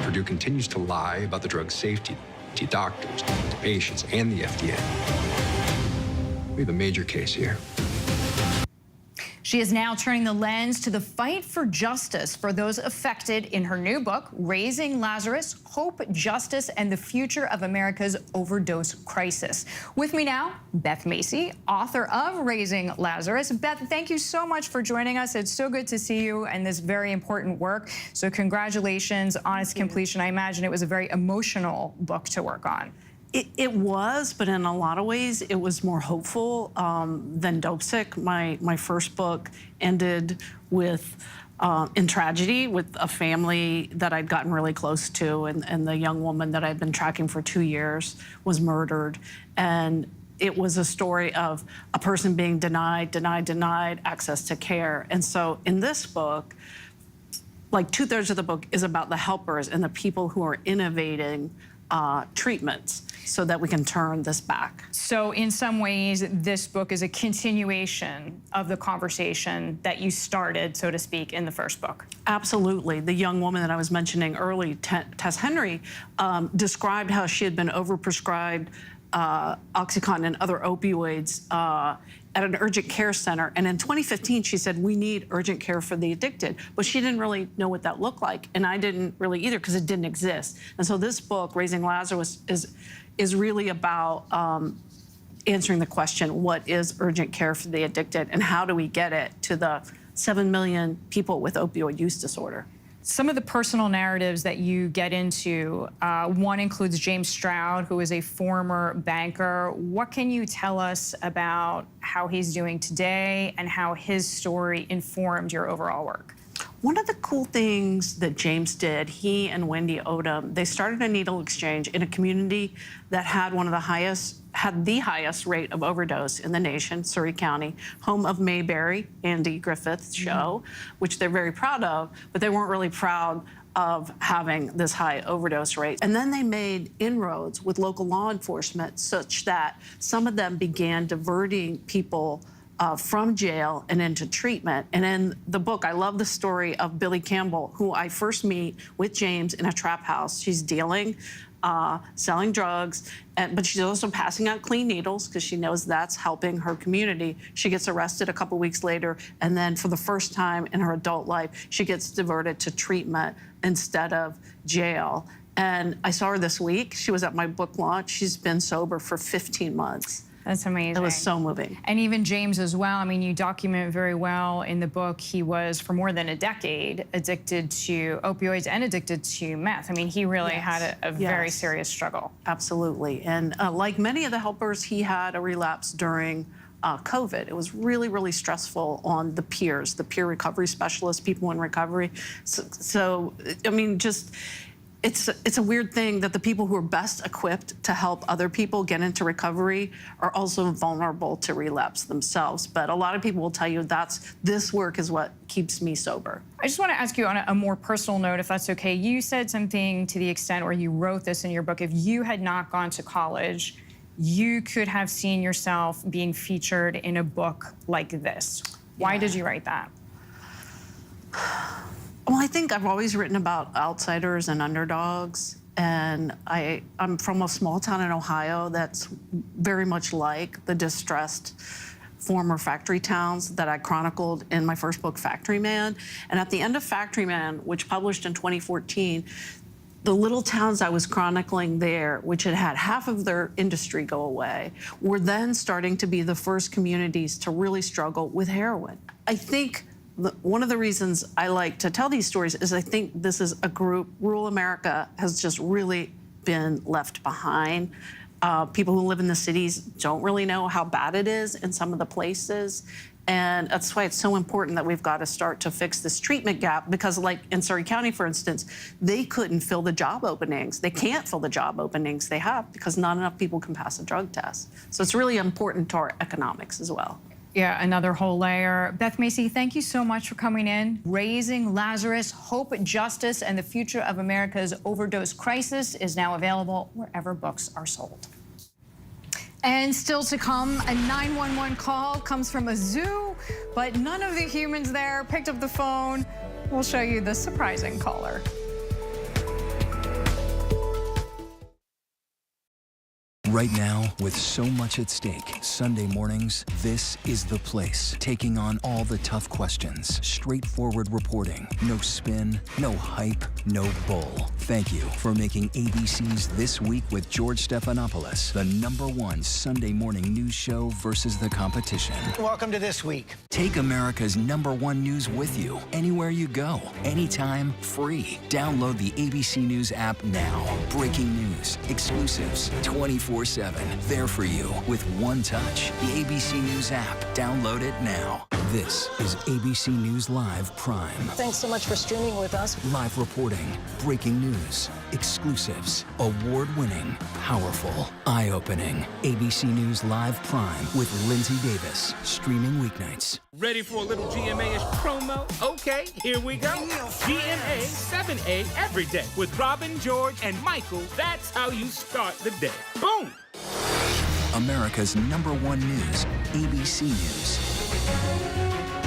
Purdue continues to lie about the drug's safety to doctors, to patients, and the FDA. We have a major case here. She is now turning the lens to the fight for justice for those affected in her new book, Raising Lazarus, Hope, Justice, and the Future of America's Overdose Crisis. With me now, Beth Macy, author of Raising Lazarus. Beth, thank you so much for joining us. It's so good to see you and this very important work. So congratulations on its completion. I imagine it was a very emotional book to work on. It was, but in a lot of ways, it was more hopeful than Dopesick. My first book ended with, in tragedy, with a family that I'd gotten really close to, and the young woman that I'd been tracking for 2 years was murdered. And it was a story of a person being denied access to care. And so in this book, like 2/3 of the book is about the helpers and the people who are innovating treatments so that we can turn this back. So in some ways, this book is a continuation of the conversation that you started, so to speak, in the first book. Absolutely. The young woman that I was mentioning early, Tess Henry, described how she had been overprescribed OxyContin and other opioids at an urgent care center. And in 2015, she said, we need urgent care for the addicted. But she didn't really know what that looked like. And I didn't really either, because it didn't exist. And so this book, Raising Lazarus, is really about answering the question, what is urgent care for the addicted, and how do we get it to the 7 million people with opioid use disorder? Some of the personal narratives that you get into, one includes James Stroud, who is a former banker. What can you tell us about how he's doing today and how his story informed your overall work? One of the cool things that James did, he and Wendy Odom, they started a needle exchange in a community that had the highest rate of overdose in the nation, Surrey County, home of Mayberry, Andy Griffith's show, which they're very proud of, but they weren't really proud of having this high overdose rate. And then they made inroads with local law enforcement such that some of them began diverting people from jail and into treatment. And in the book, I love the story of Billy Campbell, who I first meet with James in a trap house. She's dealing, selling drugs, but she's also passing out clean needles because she knows that's helping her community. She gets arrested a couple weeks later, and then for the first time in her adult life, she gets diverted to treatment instead of jail. And I saw her this week. She was at my book launch. She's been sober for 15 months. That's amazing. It was so moving. And even James as well. I mean, you document very well in the book, he was for more than a decade addicted to opioids and addicted to meth. I mean, he really had a very serious struggle. Absolutely. And like many of the helpers, he had a relapse during COVID. It was really, really stressful on the peers, the peer recovery specialists, people in recovery. So I mean, just, it's a weird thing that the people who are best equipped to help other people get into recovery are also vulnerable to relapse themselves. But a lot of people will tell you this work is what keeps me sober. I just want to ask you on a more personal note, if that's okay. You said something to the extent, or you wrote this in your book, if you had not gone to college, you could have seen yourself being featured in a book like this. Why did you write that? Well, I think I've always written about outsiders and underdogs, and I'm from a small town in Ohio that's very much like the distressed former factory towns that I chronicled in my first book, Factory Man. And at the end of Factory Man, which published in 2014, the little towns I was chronicling there, which had had half of their industry go away, were then starting to be the first communities to really struggle with heroin. I think one of the reasons I like to tell these stories is I think this is a group, rural America has just really been left behind. People who live in the cities don't really know how bad it is in some of the places. And that's why it's so important that we've got to start to fix this treatment gap, because like in Surrey County, for instance, they couldn't fill the job openings. They can't fill the job openings they have because not enough people can pass a drug test. So it's really important to our economics as well. Yeah, another whole layer. Beth Macy, thank you so much for coming in. Raising Lazarus, Hope, Justice, and the Future of America's Overdose Crisis is now available wherever books are sold. And still to come, a 911 call comes from a zoo, but none of the humans there picked up the phone. We'll show you the surprising caller. Right now, with so much at stake, Sunday mornings, this is the place. Taking on all the tough questions. Straightforward reporting. No spin, no hype, no bull. Thank you for making ABC's This Week with George Stephanopoulos the #1 Sunday morning news show versus the competition. Welcome to This Week. Take America's #1 news with you anywhere you go, anytime, free. Download the ABC News app now. Breaking news, exclusives, 24/7. There for you with one touch. The ABC News app. Download it now. This is ABC News Live Prime. Thanks so much for streaming with us. Live reporting, breaking news, exclusives, award-winning, powerful, eye-opening. ABC News Live Prime with Lindsay Davis. Streaming weeknights. Ready for a little GMA-ish promo? Okay, here we go. GMA 7A every day with Robin, George, and Michael. That's how you start the day. Boom! America's #1 news, ABC News.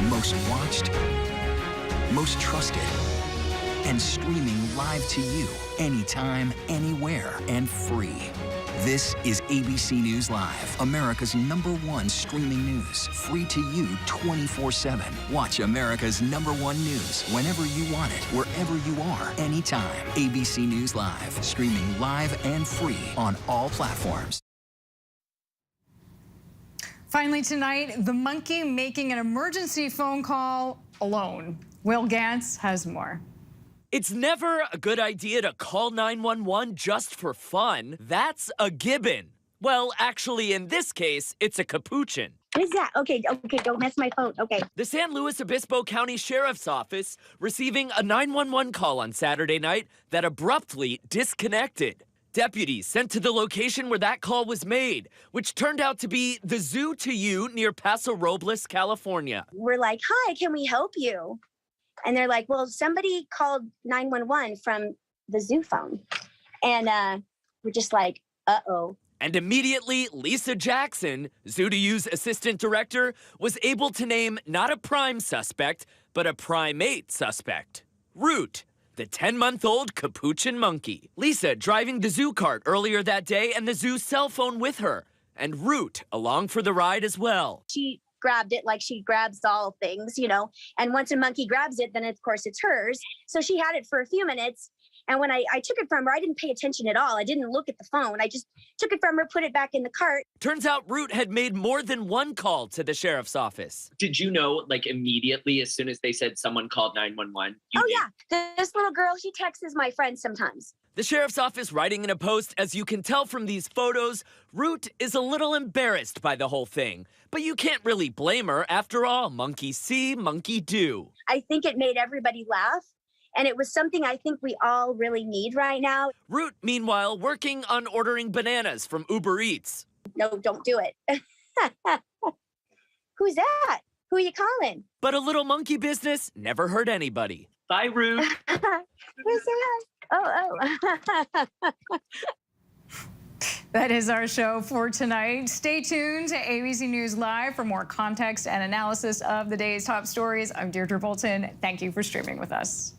Most watched, most trusted, and streaming live to you anytime, anywhere, and free. This is ABC News Live, America's #1 streaming news, free to you 24/7. Watch America's #1 news whenever you want it, wherever you are, anytime. ABC News Live, streaming live and free on all platforms. Finally tonight, the monkey making an emergency phone call alone. Will Gantz has more. It's never a good idea to call 911 just for fun. That's a gibbon. Well, actually, in this case, it's a capuchin. What is that? Okay, don't mess my phone. Okay. The San Luis Obispo County Sheriff's Office receiving a 911 call on Saturday night that abruptly disconnected. Deputies sent to the location where that call was made, which turned out to be the Zoo to You near Paso Robles, California. We're like, hi, can we help you? And they're like, well, somebody called 911 from the zoo phone. And we're just like, uh-oh. And immediately, Lisa Jackson, Zoo to You's assistant director, was able to name not a prime suspect, but a primate suspect. Root, the 10-month-old capuchin monkey. Lisa driving the zoo cart earlier that day and the zoo's cell phone with her. And Root along for the ride as well. She grabbed it like she grabs all things, you know. And once a monkey grabs it, then of course it's hers. So she had it for a few minutes. And when I took it from her, I didn't pay attention at all. I didn't look at the phone. I just took it from her, put it back in the cart. Turns out Root had made more than one call to the sheriff's office. Did you know, like, immediately as soon as they said someone called 911? Yeah. This little girl, she texts my friend sometimes. The sheriff's office writing in a post, as you can tell from these photos, Root is a little embarrassed by the whole thing. But you can't really blame her. After all, monkey see, monkey do. I think it made everybody laugh. And it was something I think we all really need right now. Root, meanwhile, working on ordering bananas from Uber Eats. No, don't do it. Who's that? Who are you calling? But a little monkey business never hurt anybody. Bye, Root. Who's that? Oh. That is our show for tonight. Stay tuned to ABC News Live for more context and analysis of the day's top stories. I'm Deirdre Bolton. Thank you for streaming with us.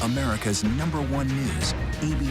America's #1 news, ABC.